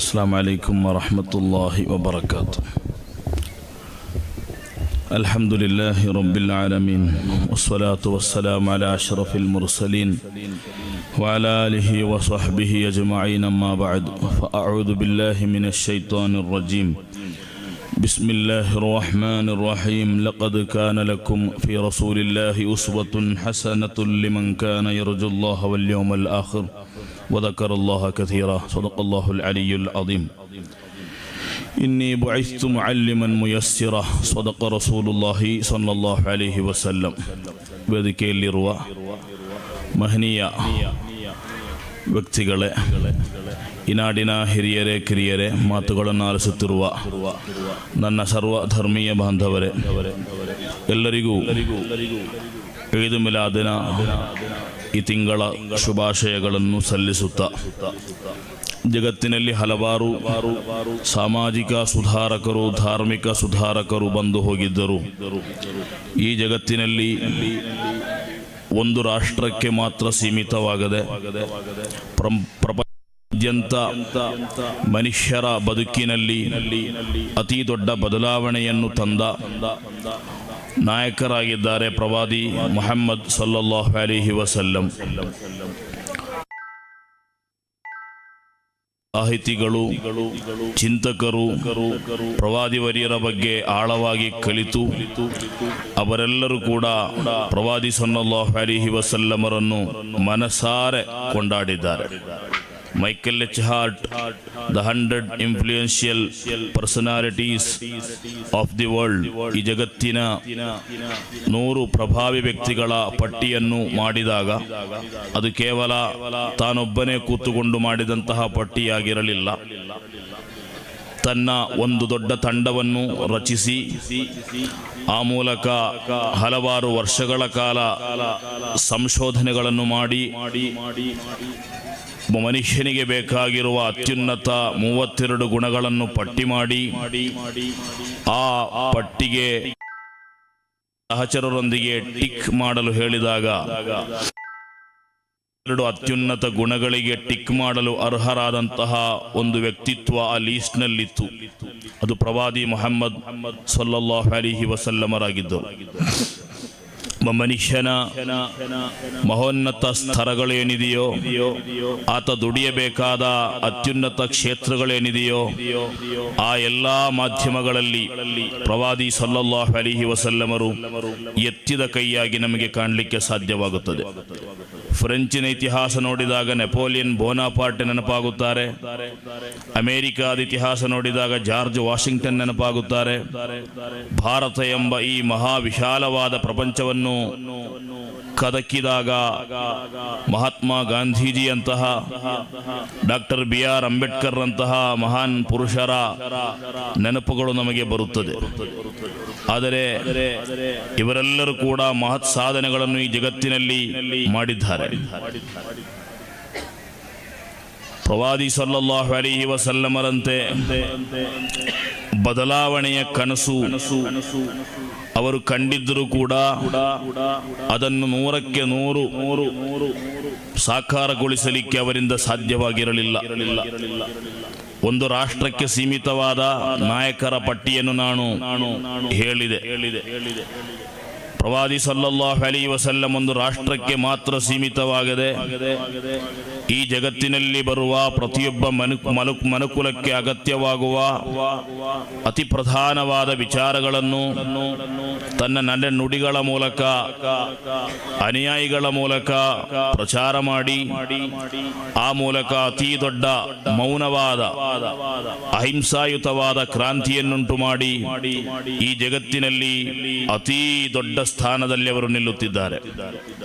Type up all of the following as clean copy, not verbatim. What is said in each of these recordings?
السلام عليكم ورحمة الله وبركاته. الحمد لله رب العالمين، والصلاة والسلام على أشرف المرسلين وعلى آله وصحبه أجمعين. أما بعد، فأعوذ بالله من الشيطان الرجيم. بسم الله الرحمن الرحيم. لقد كان لكم في رسول الله أسوة حسنة لمن كان يرجو الله واليوم الآخر وذكر الله كثيرا. صدق الله العلي العظيم. إني بعثت معلما ميسرا. صدق رسول الله صلى الله عليه وسلم. ವೇದಿಕೆಯಲ್ಲಿರುವ ಮಹನೀಯ ವ್ಯಕ್ತಿಗಳೇ, ಈ ನಾಡಿನ ಹಿರಿಯರೇ, ಕಿರಿಯರೇ, ಮಾತುಗಳನ್ನು ಆಲಿಸುತ್ತಿರುವ ನನ್ನ ಸರ್ವ ಧರ್ಮೀಯ ಬಾಂಧವರೇ, ಎಲ್ಲರಿಗೂ ಈದ್ ಮಿಲಾದಿನ ಈ ತಿಂಗಳ ಶುಭಾಶಯಗಳನ್ನು ಸಲ್ಲಿಸುತ್ತಾ, ಜಗತ್ತಿನಲ್ಲಿ ಹಲವಾರು ಸಾಮಾಜಿಕ ಸುಧಾರಕರು, ಧಾರ್ಮಿಕ ಸುಧಾರಕರು ಬಂದು ಹೋಗಿದ್ದರು. ಈ ಜಗತ್ತಿನಲ್ಲಿ ಒಂದು ರಾಷ್ಟ್ರಕ್ಕೆ ಮಾತ್ರ ಸೀಮಿತವಾಗದೆ ಪ್ರಪಂಚದಾದ್ಯಂತ ಮನುಷ್ಯರ ಬದುಕಿನಲ್ಲಿ ಅತಿ ದೊಡ್ಡ ಬದಲಾವಣೆಯನ್ನು ತಂದ ನಾಯಕರಾಗಿದ್ದಾರೆ ಪ್ರವಾದಿ ಮುಹಮ್ಮದ್ ಸಲ್ಲಲ್ಲಾಹು ಅಲೈಹಿ ವಸಲ್ಲಂ. ಸಾಹಿತಿಗಳು, ಚಿಂತಕರು ಪ್ರವಾದಿವರ್ಯರ ಬಗ್ಗೆ ಆಳವಾಗಿ ಕಲಿತು ಅವರೆಲ್ಲರೂ ಕೂಡ ಪ್ರವಾದಿ ಸಲ್ಲಲ್ಲಾಹು ಅಲೈಹಿ ವಸಲ್ಲಮರನ್ನು ಮನಸಾರೆ ಕೊಂಡಾಡಿದ್ದಾರೆ. Michael H Hart, the 100 influential personalities of the world, ಈ ಜಗತ್ತಿನ 100 ಪ್ರಭಾವಿ ವ್ಯಕ್ತಿಗಳ ಪಟ್ಟಿಯನ್ನು ಮಾಡಿದಾಗ ಅದು ಕೇವಲ ತಾನೊಬ್ಬನೇ ಕೂತುಕೊಂಡು ಮಾಡಿದಂತಹ ಪಟ್ಟಿಯಾಗಿರಲಿಲ್ಲ. ತನ್ನ ಒಂದು ದೊಡ್ಡ ತಂಡವನ್ನು ರಚಿಸಿ ಆ ಮೂಲಕ ಹಲವಾರು ವರ್ಷಗಳ ಕಾಲ ಸಂಶೋಧನೆಗಳನ್ನು ಮಾಡಿ ಮನುಷ್ಯನಿಗೆ ಬೇಕಾಗಿರುವ ಅತ್ಯುನ್ನತ 32 ಗುಣಗಳನ್ನು ಪಟ್ಟಿ ಮಾಡಿ ಆ ಪಟ್ಟಿಗೆ ಸಹಚರರೊಂದಿಗೆ ಟಿಕ್ ಮಾಡಲು ಹೇಳಿದಾಗ 2 ಅತ್ಯುನ್ನತ ಗುಣಗಳಿಗೆ ಟಿಕ್ ಮಾಡಲು ಅರ್ಹರಾದಂತಹ ಒಂದು ವ್ಯಕ್ತಿತ್ವ ಆ ಲೀಸ್ಟ್ನಲ್ಲಿತ್ತು. ಅದು ಪ್ರವಾದಿ ಮುಹಮ್ಮದ್ ಸಲ್ಲಲ್ಲಾಹು ಅಲೈಹಿ ವಸಲ್ಲಮರಾಗಿದ್ದರು. ಮನುಷ್ಯನ ಮಹೋನ್ನತ ಸ್ತರಗಳೇನಿದೆಯೋ, ಆತ ದುಡಿಯಬೇಕಾದ ಅತ್ಯುನ್ನತ ಕ್ಷೇತ್ರಗಳೇನಿದೆಯೋ, ಆ ಎಲ್ಲ ಮಾಧ್ಯಮಗಳಲ್ಲಿ ಪ್ರವಾದಿ ಸಲ್ಲಲ್ಲಾಹು ಅಲೈಹಿ ವಸಲ್ಲಮರು ಎತ್ತಿದ ಕೈಯಾಗಿ ನಮಗೆ ಕಾಣಲಿಕ್ಕೆ ಸಾಧ್ಯವಾಗುತ್ತದೆ. ಫ್ರೆಂಚಿನ ಇತಿಹಾಸ ನೋಡಿದಾಗ ನೆಪೋಲಿಯನ್ ಬೋನಾಪಾರ್ಟ್ ನೆನಪಾಗುತ್ತಾರೆ. ಅಮೆರಿಕಾದ ಇತಿಹಾಸ ನೋಡಿದಾಗ ಜಾರ್ಜ್ ವಾಷಿಂಗ್ಟನ್ ನೆನಪಾಗುತ್ತಾರೆ. ಭಾರತ ಎಂಬ ಈ ಮಹಾ ವಿಶಾಲವಾದ ಪ್ರಪಂಚವನ್ನು ಕದಕಿದಾಗ ಮಹಾತ್ಮ ಗಾಂಧೀಜಿಯಂತಹ, ಡಾಕ್ಟರ್ BR ಅಂಬೇಡ್ಕರ್ ಅಂತಹ ಮಹಾನ್ ಪುರುಷರ ನೆನಪುಗಳು ನಮಗೆ ಬರುತ್ತದೆ. ಆದರೆ ಇವರೆಲ್ಲರೂ ಕೂಡ ಮಹತ್ ಸಾಧನೆಗಳನ್ನು ಈ ಜಗತ್ತಿನಲ್ಲಿ ಮಾಡಿದ್ದಾರೆ. ಪ್ರವಾದಿ ಸಲ್ಲಲ್ಲಾಹು ಅಲೈಹಿ ವಸಲ್ಲಮರಂತೆ ಬದಲಾವಣೆಯ ಕನಸು ಅವರು ಕಂಡಿದ್ದರೂ ಕೂಡ ಅದನ್ನು 100ಕ್ಕೆ 100 ಸಾಕಾರಗೊಳಿಸಲಿಕ್ಕೆ ಅವರಿಂದ ಸಾಧ್ಯವಾಗಿರಲಿಲ್ಲ. ಒಂದು ರಾಷ್ಟ್ರಕ್ಕೆ ಸೀಮಿತವಾದ ನಾಯಕರ ಪಟ್ಟಿಯನ್ನು ನಾನು ಹೇಳಿದೆ. ಪ್ರವಾದಿ ಸಲ್ಲಲ್ಲಾಹು ಅಲೈಹಿ ವಸಲ್ಲಂ ಒಂದು ರಾಷ್ಟ್ರಕ್ಕೆ ಮಾತ್ರ ಸೀಮಿತವಾಗದೆ ಈ ಜಗತ್ತಿನಲ್ಲಿ ಬರುವ ಪ್ರತಿಯೊಬ್ಬ ಮನುಕುಲಕ್ಕೆ ಅಗತ್ಯವಾಗುವ ಅತಿ ಪ್ರಧಾನವಾದ ವಿಚಾರಗಳನ್ನು ತನ್ನ ನುಡಿಗಳ ಮೂಲಕ, ಅನುಯಾಯಿಗಳ ಮೂಲಕ ಪ್ರಚಾರ ಮಾಡಿ ಆ ಮೂಲಕ ಅತಿ ದೊಡ್ಡ ಮೌನವಾದ ಅಹಿಂಸಾಯುತವಾದ ಕ್ರಾಂತಿಯನ್ನುಂಟು ಮಾಡಿ ಈ ಜಗತ್ತಿನಲ್ಲಿ ಅತಿ ದೊಡ್ಡ ಸ್ಥಾನದಲ್ಲಿ ಅವರು ನಿಲ್ಲುತ್ತಿದ್ದಾರೆ.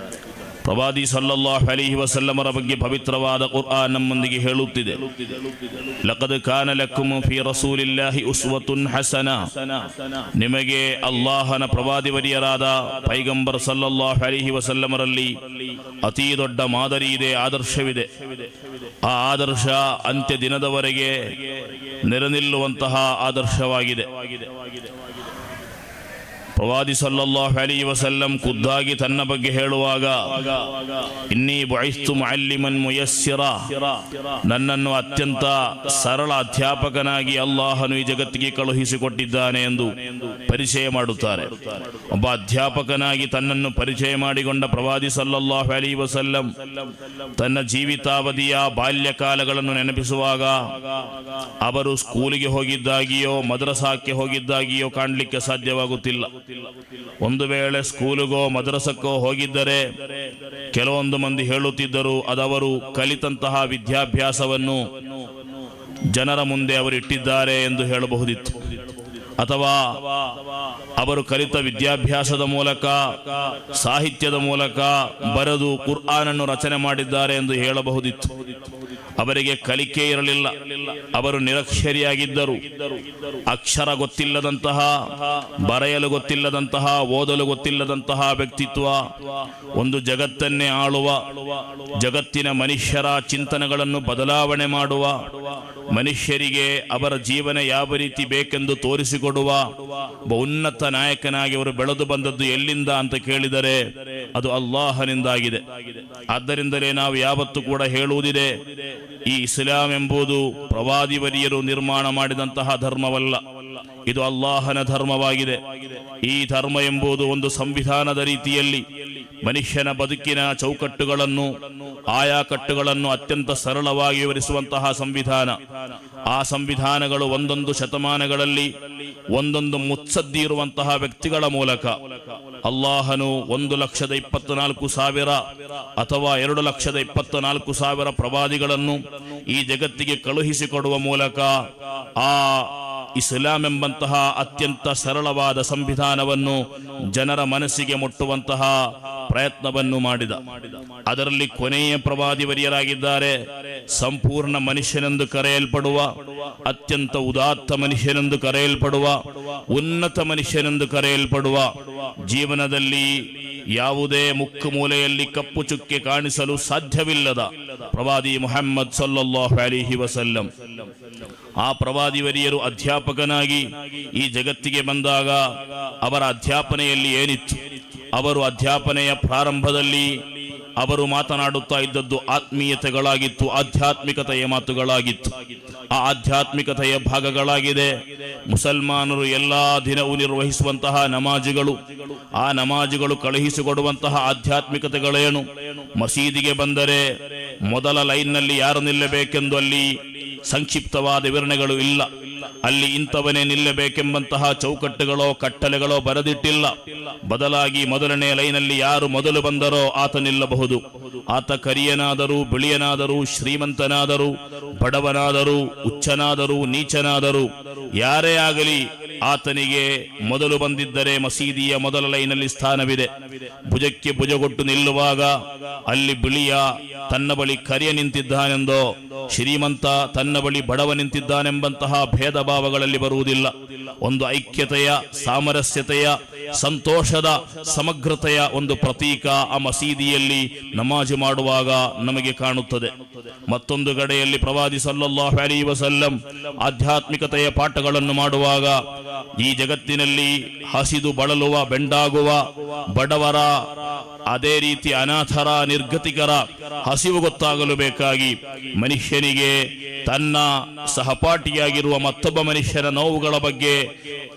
ಪ್ರವಾದಿ ಸಲ್ಲಲ್ಲಾಹು ಅಲೈಹಿ ವಸಲ್ಲಮರ ಬಗ್ಗೆ ಪವಿತ್ರವಾದ ಕುರ್ಆನ್ ನಮ್ಮೊಂದಿಗೆ ಹೇಳುತ್ತಿದೆ. ಲಕದ್ ಕಾನ ಲಕುಮ್ ಫೀ ರಸೂಲಿಲ್ಲಾಹಿ ಉಸ್ವತುನ್ ಹಸನ. ನಿಮಗೆ ಅಲ್ಲಾಹನ ಪ್ರವಾದಿವರ್ಯರಾದ ಪೈಗಂಬರ್ ಸಲ್ಲಲ್ಲಾಹು ಅಲೈಹಿ ವಸಲ್ಲಮರಲ್ಲಿ ಅತಿ ದೊಡ್ಡ ಮಾದರಿ ಇದೆ, ಆದರ್ಶವಿದೆ. ಆ ಆದರ್ಶ ಅಂತ್ಯ ದಿನದವರೆಗೆ ನೆರನಿಲ್ಲುವಂತಹ ಆದರ್ಶವಾಗಿದೆ. ಪ್ರವಾದಿ ಸಲ್ಲಲ್ಲಾಹು ಅಲೈಹಿ ವಸಲ್ಲಂ ಖುದ್ದಾಗಿ ತನ್ನ ಬಗ್ಗೆ ಹೇಳುವಾಗ, ಇನ್ನೀ ಬುಇಸ್ತು ಮುಅಲ್ಲಿಮನ್ ಮುಯಸ್ಸಿರ, ನನ್ನನ್ನು ಅತ್ಯಂತ ಸರಳ ಅಧ್ಯಾಪಕನಾಗಿ ಅಲ್ಲಾಹನು ಈ ಜಗತ್ತಿಗೆ ಕಳುಹಿಸಿಕೊಟ್ಟಿದ್ದಾನೆ ಎಂದು ಪರಿಚಯ ಮಾಡುತ್ತಾರೆ. ಒಬ್ಬ ಅಧ್ಯಾಪಕನಾಗಿ ತನ್ನನ್ನು ಪರಿಚಯ ಮಾಡಿಕೊಂಡ ಪ್ರವಾದಿ ಸಲ್ಲಲ್ಲಾಹು ಅಲೈಹಿ ವಸಲ್ಲಂ ತನ್ನ ಜೀವಿತಾವಧಿಯ ಬಾಲ್ಯಕಾಲಗಳನ್ನು ನೆನಪಿಸುವಾಗ ಅವರು ಸ್ಕೂಲಿಗೆ ಹೋಗಿದ್ದಾಗಿಯೋ ಮದ್ರಸಾಕ್ಕೆ ಹೋಗಿದ್ದಾಗಿಯೋ ಕಾಣಲಿಕ್ಕೆ ಸಾಧ್ಯವಾಗುತ್ತಿಲ್ಲ. ಒಂದು ವೇಳೆ ಸ್ಕೂಲಿಗೋ ಮದ್ರಸಕ್ಕೋ ಹೋಗಿದ್ದರೆ ಕೆಲವೊಂದು ಮಂದಿ ಹೇಳುತ್ತಿದ್ದರು, ಅದವರು ಕಲಿತಂತಹ ವಿದ್ಯಾಭ್ಯಾಸವನ್ನು ಜನರ ಮುಂದೆ ಅವರು ಇಟ್ಟಿದ್ದಾರೆ ಎಂದು ಹೇಳಬಹುದಿತ್ತು. ಅಥವಾ ಅವರು ಕಲಿತ ವಿದ್ಯಾಭ್ಯಾಸದ ಮೂಲಕ, ಸಾಹಿತ್ಯದ ಮೂಲಕ ಬರೆದು ಕುರ್ಆನನ್ನು ರಚನೆ ಮಾಡಿದ್ದಾರೆ ಎಂದು ಹೇಳಬಹುದಿತ್ತು. ಅವರಿಗೆ ಕಲಿಕೆ ಇರಲಿಲ್ಲ, ಅವರು ನಿರಕ್ಷರಿಯಾಗಿದ್ದರು. ಅಕ್ಷರ ಗೊತ್ತಿಲ್ಲದಂತಹ, ಬರೆಯಲು ಗೊತ್ತಿಲ್ಲದಂತಹ, ಓದಲು ಗೊತ್ತಿಲ್ಲದಂತಹ ವ್ಯಕ್ತಿತ್ವ ಒಂದು ಜಗತ್ತನ್ನೇ ಆಳುವ, ಜಗತ್ತಿನ ಮನುಷ್ಯರ ಚಿಂತನೆಗಳನ್ನು ಬದಲಾವಣೆ ಮಾಡುವ, ಮನುಷ್ಯರಿಗೆ ಅವರ ಜೀವನ ಯಾವ ರೀತಿ ಬೇಕೆಂದು ತೋರಿಸಿಕೊಡುವ ಉನ್ನತ ನಾಯಕನಾಗಿ ಅವರು ಬೆಳೆದು ಬಂದದ್ದು ಎಲ್ಲಿಂದ ಅಂತ ಕೇಳಿದರೆ ಅದು ಅಲ್ಲಾಹನಿಂದಾಗಿದೆ. ಆದ್ದರಿಂದಲೇ ನಾವು ಯಾವತ್ತೂ ಕೂಡ ಹೇಳುವುದಿದೆ, ಈ ಇಸ್ಲಾಂ ಎಂಬುದು ಪ್ರವಾದಿವರಿಯರು ನಿರ್ಮಾಣ ಮಾಡಿದಂತಹ ಧರ್ಮವಲ್ಲ, ಇದು ಅಲ್ಲಾಹನ ಧರ್ಮವಾಗಿದೆ. ಈ ಧರ್ಮ ಎಂಬುದು ಒಂದು ಸಂವಿಧಾನದ ರೀತಿಯಲ್ಲಿ ಮನುಷ್ಯನ ಬದುಕಿನ ಚೌಕಟ್ಟುಗಳನ್ನು, ಆಯಾ ಕಟ್ಟುಗಳನ್ನು ಅತ್ಯಂತ ಸರಳವಾಗಿ ವಿವರಿಸುವಂತಹ ಸಂವಿಧಾನ. ಆ ಸಂವಿಧಾನಗಳು ಒಂದೊಂದು ಶತಮಾನಗಳಲ್ಲಿ ಒಂದೊಂದು ಮುತ್ಸದ್ದಿ ಇರುವಂತಹ ವ್ಯಕ್ತಿಗಳ ಮೂಲಕ ಅಲ್ಲಾಹನು 1,24,000 ಅಥವಾ 2,24,000 ಪ್ರವಾದಿಗಳನ್ನು ಈ ಜಗತ್ತಿಗೆ ಕಳುಹಿಸಿಕೊಡುವ ಮೂಲಕ ಆ ಇಸ್ಲಾಂ ಎಂಬಂತಹ ಅತ್ಯಂತ ಸರಳವಾದ ಸಂವಿಧಾನವನ್ನು ಜನರ ಮನಸ್ಸಿಗೆ ಮುಟ್ಟುವಂತಹ ಪ್ರಯತ್ನವನ್ನು ಮಾಡಿದ. ಅದರಲ್ಲಿ ಕೊನೆಯ ಪ್ರವಾದಿವರಿಯರಾಗಿದ್ದಾರೆ ಸಂಪೂರ್ಣ ಮನುಷ್ಯನೆಂದು ಕರೆಯಲ್ಪಡುವ, ಅತ್ಯಂತ ಉದಾತ್ತ ಮನುಷ್ಯನೆಂದು ಕರೆಯಲ್ಪಡುವ, ಉನ್ನತ ಮನುಷ್ಯನೆಂದು ಕರೆಯಲ್ಪಡುವ, ಜೀವನದಲ್ಲಿ ಯಾವುದೇ ಮುಕ್ಕು ಮೂಲೆಯಲ್ಲಿ ಕಪ್ಪು ಚುಕ್ಕೆ ಕಾಣಿಸಲು ಸಾಧ್ಯವಿಲ್ಲದ ಪ್ರವಾದಿ ಮುಹಮ್ಮದ್ ಸಲ್ಲಲ್ಲಾಹು ಅಲೈಹಿ ವಸಲ್ಲಂ. ಆ ಪ್ರವಾದಿವರಿಯರು ಅಧ್ಯಾಪಕನಾಗಿ ಈ ಜಗತ್ತಿಗೆ ಬಂದಾಗ ಅವರ ಅಧ್ಯಾಪನೆಯಲ್ಲಿ ಏನಿತ್ತು? ಅವರು ಅಧ್ಯಾಪನೆಯ ಪ್ರಾರಂಭದಲ್ಲಿ ಅವರು ಮಾತನಾಡುತ್ತಾ ಇದ್ದದ್ದು ಆತ್ಮೀಯತೆಗಳಾಗಿತ್ತು, ಆಧ್ಯಾತ್ಮಿಕತೆಯ ಮಾತುಗಳಾಗಿತ್ತು. ಆ ಆಧ್ಯಾತ್ಮಿಕತೆಯ ಭಾಗಗಳಾಗಿದೆ ಮುಸಲ್ಮಾನರು ಎಲ್ಲಾ ದಿನವೂ ನಿರ್ವಹಿಸುವಂತಹ ನಮಾಜುಗಳು. ಆ ನಮಾಜುಗಳು ಕಳುಹಿಸಿಕೊಡುವಂತಹ ಆಧ್ಯಾತ್ಮಿಕತೆಗಳೇನು? ಮಸೀದಿಗೆ ಬಂದರೆ ಮೊದಲ ಲೈನ್ನಲ್ಲಿ ಯಾರು ನಿಲ್ಲಬೇಕೆಂದು ಅಲ್ಲಿ ಸಂಕ್ಷಿಪ್ತವಾದ ವಿವರಣೆಗಳು ಇಲ್ಲ. ಅಲ್ಲಿ ಇಂಥವನೇ ನಿಲ್ಲಬೇಕೆಂಬಂತಹ ಚೌಕಟ್ಟುಗಳೋ ಕಟ್ಟಲೆಗಳೋ ಬರೆದಿಟ್ಟಿಲ್ಲ. ಬದಲಾಗಿ ಮೊದಲನೇ ಲೈನಲ್ಲಿ ಯಾರು ಮೊದಲು ಬಂದರೋ ಆತ ನಿಲ್ಲಬಹುದು. ಆತ ಕರಿಯನಾದರೂ, ಬಿಳಿಯನಾದರೂ, ಶ್ರೀಮಂತನಾದರೂ, ಬಡವನಾದರೂ, ಉಚ್ಚನಾದರೂ, ನೀಚನಾದರೂ, ಯಾರೇ ಆಗಲಿ ಆತನಿಗೆ ಮೊದಲು ಬಂದಿದ್ದರೆ ಮಸೀದಿಯ ಮೊದಲ ಲೈನಲ್ಲಿ ಸ್ಥಾನವಿದೆ. ಭುಜಕ್ಕೆ ಭುಜಗೊಟ್ಟು ನಿಲ್ಲುವಾಗ ಅಲ್ಲಿ ಬಿಳಿಯ ತನ್ನ ಬಳಿ ಕರಿಯ ನಿಂತಿದ್ದಾನೆಂದೋ, ಶ್ರೀಮಂತ ತನ್ನ ಬಳಿ ಬಡವ ನಿಂತಿದ್ದಾನೆಂಬಂತಹ ಭೇದ ಭಾವಗಳಲ್ಲಿ ಬರುವುದಿಲ್ಲ. ಒಂದು ಐಕ್ಯತೆಯ, ಸಾಮರಸ್ಯತೆಯ, ಸಂತೋಷದ, ಸಮಗ್ರತೆಯ ಒಂದು ಪ್ರತೀಕ ಆ ಮಸೀದಿಯಲ್ಲಿ ನಮಾಜು ಮಾಡುವಾಗ ನಮಗೆ ಕಾಣುತ್ತದೆ. ಮತ್ತೊಂದು ಕಡೆಯಲ್ಲಿ ಪ್ರವಾದಿ ಸಲ್ಲಲ್ಲಾಹು ಅಲೈಹಿ ವಸಲ್ಲಂ ಆಧ್ಯಾತ್ಮಿಕತೆಯ ಪಾಠಗಳನ್ನು ಮಾಡುವಾಗ ಈ ಜಗತ್ತಿನಲ್ಲಿ ಹಸಿದು ಬಳಲುವ, ಬೆಂಡಾಗುವ ಬಡವರ, ಅದೇ ರೀತಿ ಅನಾಥರ, ನಿರ್ಗತಿಕರ ಹಸಿವು ಗೊತ್ತಾಗಲು ಬೇಕಾಗಿ, ಮನುಷ್ಯನಿಗೆ ತನ್ನ ಸಹಪಾಠಿಯಾಗಿರುವ ಮತ್ತೊಬ್ಬ ಮನುಷ್ಯನ ನೋವುಗಳ ಬಗ್ಗೆ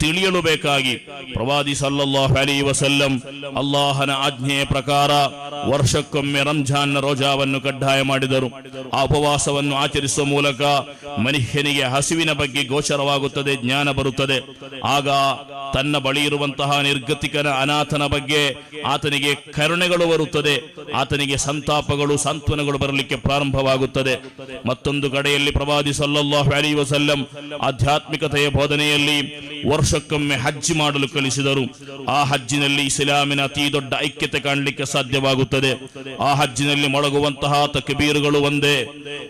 ತಿಳಿಯಲು ಬೇಕಾಗಿ ಪ್ರವಾದಿ ಸಲ್ಲಲ್ಲಾಹು ಅಲೈಹಿ ವಸಲ್ಲಂ ಅಲ್ಲಾಹನ ಆಜ್ಞೆಯ ಪ್ರಕಾರ ವರ್ಷಕ್ಕೊಮ್ಮೆ ರಂಜಾನ್ನ ರೋಜಾವನ್ನು ಕಡ್ಡಾಯ ಮಾಡಿದರು. ಆ ಉಪವಾಸವನ್ನು ಆಚರಿಸುವ ಮೂಲಕ ಮನುಷ್ಯನಿಗೆ ಹಸಿವಿನ ಬಗ್ಗೆ ಗೋಚರವಾಗುತ್ತದೆ, ಜ್ಞಾನ ಬರುತ್ತದೆ. ಆಗ ತನ್ನ ಬಳಿ ಇರುವಂತಹ ನಿರ್ಗತಿಕನ, ಅನಾಥನ ಬಗ್ಗೆ ಆತನಿಗೆ ಕರುಣೆಗಳು ಬರುತ್ತದೆ, ಆತನಿಗೆ ಸಂತಾಪಗಳು, ಸಾಂತ್ವನಗಳು ಬರಲಿಕ್ಕೆ ಪ್ರಾರಂಭವಾಗುತ್ತದೆ. ಮತ್ತೊಂದು ಕಡೆಯಲ್ಲಿ ಪ್ರವಾದಿ ಸಲ್ಲಲ್ಲಾಹು ಅಲೈಹಿ ವಸಲ್ಲಂ ಆಧ್ಯಾತ್ಮಿಕತೆಯ ಬೋಧನೆಯಲ್ಲಿ ವರ್ಷಕ್ಕೊಮ್ಮೆ ಹಜ್ ಮಾಡಲು ಕಲಿಸಿದರು. ಆ ಹಜ್ಜಿನಲ್ಲಿ ಇಸ್ಲಾಮಿನ ಅತಿ ದೊಡ್ಡ ಐಕ್ಯತೆ ಕಾಣಲಿಕ್ಕೆ ಸಾಧ್ಯವಾಗುತ್ತದೆ. ಆ ಹಜ್ಜಿನಲ್ಲಿ ಮೊಳಗುವಂತಹ ತಕ್ಬೀರುಗಳು ಒಂದೇ,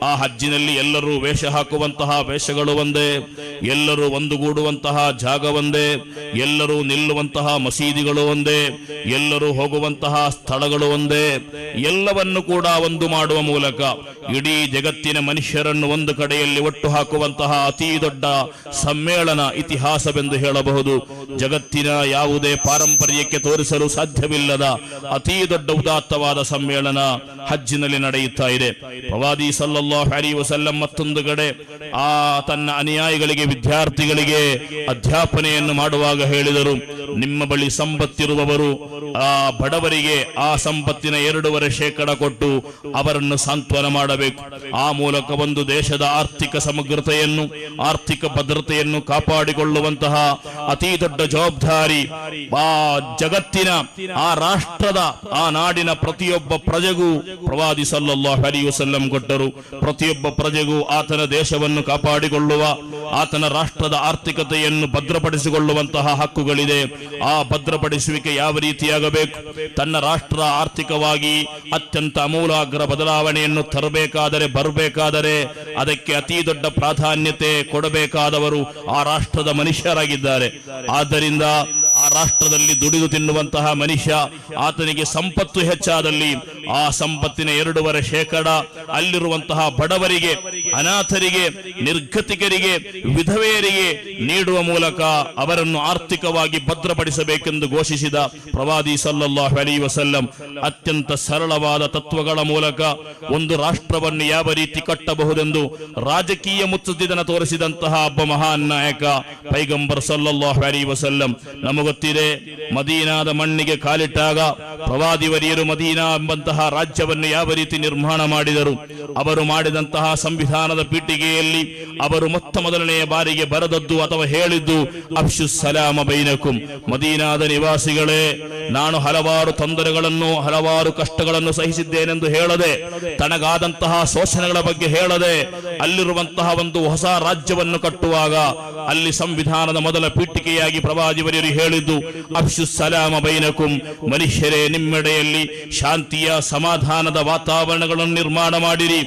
ಆ ಹಜ್ಜಿನಲ್ಲಿ ಎಲ್ಲರೂ ವೇಷ ಹಾಕುವಂತಹ ವೇಷಗಳು ಒಂದೇ, ಎಲ್ಲರೂ ಒಂದುಗೂಡುವಂತಹ ಜಾಗ ಒಂದೇ, ಎಲ್ಲರೂ ನಿಲ್ಲುವಂತಹ ಮಸೀದಿಗಳು ಒಂದೇ, ಎಲ್ಲರೂ ಹೋಗುವಂತಹ ಸ್ಥಳಗಳು ಒಂದೇ. ಎಲ್ಲವನ್ನು ಕೂಡ ಒಂದು ಮಾಡುವ ಮೂಲಕ ಇಡೀ ಜಗತ್ತಿನ ಮನುಷ್ಯರನ್ನು ಒಂದು ಕಡೆಯಲ್ಲಿ ಒಟ್ಟು ಹಾಕುವಂತಹ ಅತಿ ದೊಡ್ಡ ಸಮ್ಮೇಳನ ಇತಿಹಾಸವೆಂದು ಹೇಳಬಹುದು. ಜಗತ್ತಿನ ಯಾವುದೇ ಪಾರಂಪರ್ಯಕ್ಕೆ ತೋರಿಸಲು ಸಾಧ್ಯವಿಲ್ಲದ ಅತಿ ದೊಡ್ಡ ಉದಾತ್ತವಾದ ಸಮ್ಮೇಳನ ಹಜ್ಜಿನಲ್ಲಿ ನಡೆಯುತ್ತಾ ಇದೆ. ಪ್ರವಾದಿ ಸಲ್ಲಲ್ಲಾಹು ಅಲೈಹಿ ವಸಲ್ಲಂ ಮತ್ತೊಂದು ಕಡೆ ತನ್ನ ಅನುಯಾಯಿಗಳಿಗೆ, ವಿದ್ಯಾರ್ಥಿಗಳಿಗೆ ಅಧ್ಯಾಪನೆಯನ್ನು ಮಾಡುವಾಗ ಹೇಳಿದರು, ನಿಮ್ಮ ಬಳಿ ಸಂಪತ್ತಿರುವವರು ಆ ಬಡವರಿಗೆ ಆ ಸಂಪತ್ತಿನ 2.5% ಕೊಟ್ಟು ಅವರನ್ನು ಸಾಂತ್ವನ ಮಾಡಬೇಕು. ಆ ಮೂಲಕ ಒಂದು ದೇಶದ ಆರ್ಥಿಕ ಸಮಗ್ರತೆಯನ್ನು, ಆರ್ಥಿಕ ಭದ್ರತೆಯನ್ನು ಕಾಪಾಡಿಕೊಳ್ಳುವಂತಹ ಅತಿ ದೊಡ್ಡ ಜವಾಬ್ದಾರಿ ಆ ಜಗತ್ತಿನ, ಆ ರಾಷ್ಟ್ರದ, ಆ ನಾಡಿನ ಪ್ರತಿಯೊಬ್ಬ ಪ್ರಜೆಗೂ ಪ್ರವಾದಿ ಸಲ್ಲಲ್ಲಾಹು ಅಲೈಹಿ ವಸಲ್ಲಂ ಕೊಟ್ಟರು. ಪ್ರತಿಯೊಬ್ಬ ಪ್ರಜೆಗೂ ಆತನ ದೇಶವನ್ನು ಕಾಪಾಡಿಕೊಳ್ಳುವ, ಆತನ ರಾಷ್ಟ್ರದ ಆರ್ಥಿಕತೆಯನ್ನು ಭದ್ರಪಡಿಸಿಕೊಳ್ಳುವಂತಹ ಹಕ್ಕುಗಳಿದೆ. ಆ ಭದ್ರಪಡಿಸುವಿಕೆ ಯಾವ ರೀತಿಯಾಗಬೇಕು? ತನ್ನ ರಾಷ್ಟ್ರ ಆರ್ಥಿಕವಾಗಿ ಅತ್ಯಂತ ಅಮೂಲಾಗ್ರ ಬದಲಾವಣೆಯನ್ನು ಬರಬೇಕಾದರೆ ಅದಕ್ಕೆ ಅತಿ ದೊಡ್ಡ ಪ್ರಾಧಾನ್ಯತೆ ಕೊಡಬೇಕಾದವರು ಆ ರಾಷ್ಟ್ರದ ಮನುಷ್ಯರಾಗಿದ್ದಾರೆ. ಆದ್ದರಿಂದ ಆ ರಾಷ್ಟ್ರದಲ್ಲಿ ದುಡಿದು ತಿನ್ನುವಂತಹ ಮನುಷ್ಯ, ಆತನಿಗೆ ಸಂಪತ್ತು ಹೆಚ್ಚಾದಲ್ಲಿ ಆ ಸಂಪತ್ತಿನ 2.5% ಅಲ್ಲಿರುವಂತಹ ಬಡವರಿಗೆ, ಅನಾಥರಿಗೆ, ನಿರ್ಗತಿಕರಿಗೆ, ವಿಧವೆಯರಿಗೆ ನೀಡುವ ಮೂಲಕ ಅವರನ್ನು ಆರ್ಥಿಕವಾಗಿ ಭದ್ರಪಡಿಸಬೇಕೆಂದು ಘೋಷಿಸಿದ ಪ್ರವಾದಿ ಸಲ್ಲಲ್ಲಾಹು ಅಲೈಹಿ ವಸಲ್ಲಂ ಅತ್ಯಂತ ಸರಳವಾದ ತತ್ವಗಳ ಮೂಲಕ ಒಂದು ರಾಷ್ಟ್ರವನ್ನು ಯಾವ ರೀತಿ ಕಟ್ಟಬಹುದೆಂದು ರಾಜಕೀಯ ಮುತ್ಸದ್ದಿತನ ತೋರಿಸಿದಂತಹ ಒಬ್ಬ ಮಹಾನ್ ನಾಯಕ ಪೈಗಂಬರ್ ಸಲ್ಲಲ್ಲಾಹು ಅಲೈಹಿ ವಸಲ್ಲಂ. ನಮಗೊತ್ತಿದೆ, ಮದೀನಾದ ಮಣ್ಣಿಗೆ ಕಾಲಿಟ್ಟಾಗ ಪ್ರವಾದಿವರಿಯರು ಮದೀನಾ ಎಂಬಂತಹ ರಾಜ್ಯವನ್ನು ಯಾವ ರೀತಿ ನಿರ್ಮಾಣ ಮಾಡಿದರು. ಅವರು ಮಾಡಿದಂತಹ ಸಂವಿಧಾನದ ಪೀಠಿಗೆಯಲ್ಲಿ ಅವರು ಮೊದಲನೆಯ ಬಾರಿಗೆ ಬರೆದದ್ದು ಅಥವಾ ಹೇಳಿದ್ದು ಅಫ್ಶು ಸಲಾಮ ಬೈನಕುಂ, ಮದೀನಾದ ನಿವಾಸಿಗಳೇ, ನಾನು ಹಲವಾರು ತೊಂದರೆಗಳನ್ನು, ಹಲವಾರು ಕಷ್ಟಗಳನ್ನು ಸಹಿಸಿದ್ದೇನೆಂದು ಹೇಳದೆ, ತನಗಾದಂತಹ ಶೋಷಣೆಗಳ ಬಗ್ಗೆ ಹೇಳದೆ, ಅಲ್ಲಿರುವಂತಹ ಒಂದು ಹೊಸ ರಾಜ್ಯವನ್ನು ಕಟ್ಟುವಾಗ ಅಲ್ಲಿ ಸಂವಿಧಾನದ ಮೊದಲ ಪೀಠಿಕೆಯಾಗಿ ಪ್ರವಾದಿವರಿಯರು ಹೇಳಿದ್ದು ಅಫ್ಶು ಸಲಾಮ ಬೈನಕುಂ, ಮನುಷ್ಯರೇ ನಿಮ್ಮೆಡೆಯಲ್ಲಿ ಶಾಂತಿಯ, ಸಮಾಧಾನದ ವಾತಾವರಣಗಳನ್ನು ನಿರ್ಮಾಣ ಮಾಡಿರಿ.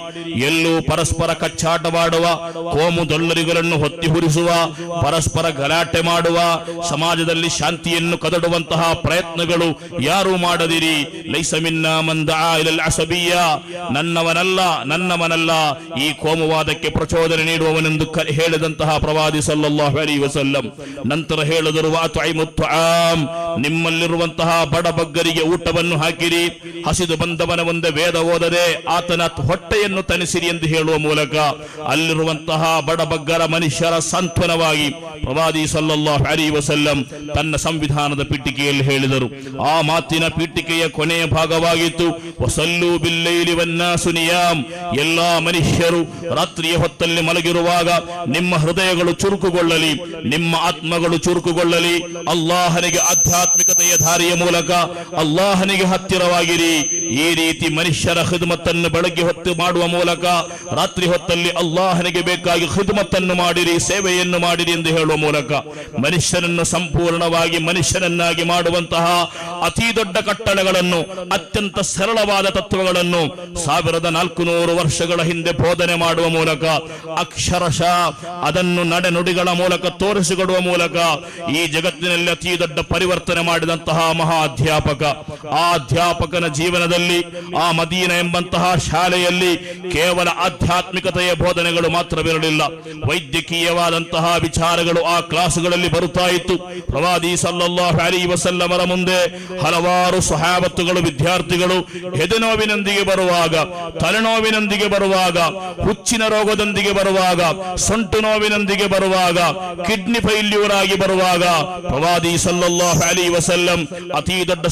ಎಲ್ಲೂ ಪರಸ್ಪರ ಕಚ್ಚಾಟವಾಡುವ, ಕೋಮು ದೊಲ್ಲರಿಗಳನ್ನು ಹೊತ್ತಿ ಹುರಿಸುವ, ಪರಸ್ಪರ ಗಲಾಟೆ ಮಾಡುವ, ಸಮಾಜದಲ್ಲಿ ಶಾಂತಿಯನ್ನು ಕದಡುವಂತಹ ಪ್ರಯತ್ನಗಳು ಯಾರೂ ಮಾಡದಿರಿ. ಲೈಸ ಮಿನ್ನಾ ಮನ್ ದಆ ಇಲಲ್ ಅಸಬಿಯ್ಯ, ನನ್ನವನಲ್ಲ ಈ ಕೋಮುವಾದಕ್ಕೆ ಪ್ರಚೋದನೆ ನೀಡುವವನೆಂದು ಹೇಳಿದಂತಹ ಪ್ರವಾದಿ ಸಲ್ಲಲ್ಲಾಹು ಅಲೈಹಿ ವಸಲ್ಲಂ. ನಂತರ ಹೇಳಿದರು ವಾತುಇಮುತ್ ತುಆಮ್, ನಿಮ್ಮಲ್ಲಿರುವಂತಹ ಬಡಬಗ್ಗರಿಗೆ ಊಟವನ್ನು ಹಾಕಿರಿ, ಹಸಿದು ಬಂದವನ ಮುಂದೆ ವೇದ ಓದದೆ ಆತನ ಹೊಟ್ಟೆಯನ್ನು ತನಿಸಿರಿ ಎಂದು ಹೇಳುವ ಮೂಲಕ ಅಲ್ಲಿರುವಂತಹ ಬಡಬಗ್ಗರ ಮನುಷ್ಯರ ಸಾಂತ್ವನವಾಗಿ ಪ್ರವಾದಿ ಸಲ್ಲಲ್ಲಾಹು ಅಲೈಹಿ ವಸಲ್ಲಂ ತನ್ನ ಸಂವಿಧಾನದ ಪೀಠಿಕೆಯಲ್ಲಿ ಹೇಳಿದರು. ಆ ಮಾತಿನ ಪೀಠಿಕೆಯ ಕೊನೆಯ ಭಾಗವಾಗಿತ್ತು ವಸಲ್ಲು ಬಿಲ್ಲೈಲಿ ವನ್ನಾಸು ನಿಯಾಮ್, ಎಲ್ಲಾ ಮನುಷ್ಯರು ರಾತ್ರಿಯ ಹೊತ್ತಲ್ಲಿ ಮಲಗಿರುವಾಗ ನಿಮ್ಮ ಹೃದಯಗಳು ಚುರುಕುಗೊಳ್ಳಲಿ, ನಿಮ್ಮ ಆತ್ಮಗಳು ಚುರುಕುಗೊಳ್ಳಲಿ, ಅಲ್ಲಾಹನಿಗೆ ಆಧ್ಯಾತ್ಮಿಕತೆಯ ದಾರಿಯ ಮೂಲಕ ಅಲ್ಲಾಹನಿಗೆ ಹತ್ತಿರವಾಗಿರಿ. ಈ ರೀತಿ ಮನುಷ್ಯರ ಖಿದ್ಮತ್ತನ್ನು ಬೆಳಗ್ಗೆ ಹೊತ್ತು ಮಾಡುವ ಮೂಲಕ ರಾತ್ರಿ ಹೊತ್ತಲ್ಲಿ ಅಲ್ಲಾಹನಿಗೆ ಬೇಕಾಗಿ ಖಿದ್ಮತ್ತನ್ನು ಮಾಡಿರಿ, ಸೇವೆಯನ್ನು ಮಾಡಿರಿ ಎಂದು ಹೇಳುವ ಮೂಲಕ ಮನುಷ್ಯನನ್ನು ಸಂಪೂರ್ಣವಾಗಿ ಮನುಷ್ಯನನ್ನಾಗಿ ಮಾಡುವಂತಹ ಅತಿ ದೊಡ್ಡ ಕಟ್ಟಳೆಗಳನ್ನು, ಅತ್ಯಂತ ಸರಳವಾದ ತತ್ವಗಳನ್ನು 1400 ವರ್ಷಗಳ ಹಿಂದೆ ಬೋಧನೆ ಮಾಡುವ ಮೂಲಕ ಅಕ್ಷರಶಃ ಅದನ್ನು ನಡೆನುಡಿಗಳ ಮೂಲಕ ತೋರಿಸಿಕೊಡುವ ಮೂಲಕ ಈ ಜಗತ್ತಿನಲ್ಲಿ ಅತಿ ದೊಡ್ಡ ಪರಿವರ್ತನೆ ಮಾಡಿದಂತಹ ಮಹಾ ಅಧ್ಯಾಪಕ. ಆ ಅಧ್ಯಾಪಕನ ಜೀವನದಲ್ಲಿ ಆ ಮದೀನಾ ಎಂಬಂತಹ ಶಾಲೆಯಲ್ಲಿ ಕೇವಲ ಆಧ್ಯಾತ್ಮಿಕತೆಯ ಬೋಧನೆಗಳು ಮಾತ್ರವಿರಲಿಲ್ಲ, ವೈದ್ಯಕೀಯವಾದಂತಹ ವಿಚಾರಗಳು ಆ ಕ್ಲಾಸುಗಳಲ್ಲಿ ಬರುತ್ತಾ ಇತ್ತು. ಪ್ರವಾದಿ ಸಲ್ಲಲ್ಲಾಹು ಅಲೈಹಿ ವಸಲ್ಲಮರ ಮುಂದೆ ಹಲವಾರು ಸಹಾಬತ್ತುಗಳು, ವಿದ್ಯಾರ್ಥಿಗಳು ಹೆದೆನೋವಿನೊಂದಿಗೆ ಬರುವಾಗ, ತಲೆನೋವಿನೊಂದಿಗೆ ಬರುವಾಗ, ಹುಚ್ಚಿನ ರೋಗದೊಂದಿಗೆ ಬರುವಾಗ, ಸೊಂಟು ನೋವಿನೊಂದಿಗೆ ಬರುವಾಗ, ಕಿಡ್ನಿ ಫೈಲ್ಯೂರ್ ಆಗಿ ಬರುವಾಗ ಪ್ರವಾದಿ ಸಲ್ಲಲ್ಲಾಹು ಅಲೈಹಿ ವಸಲ್ಲಂ ಅತಿ ದೊಡ್ಡ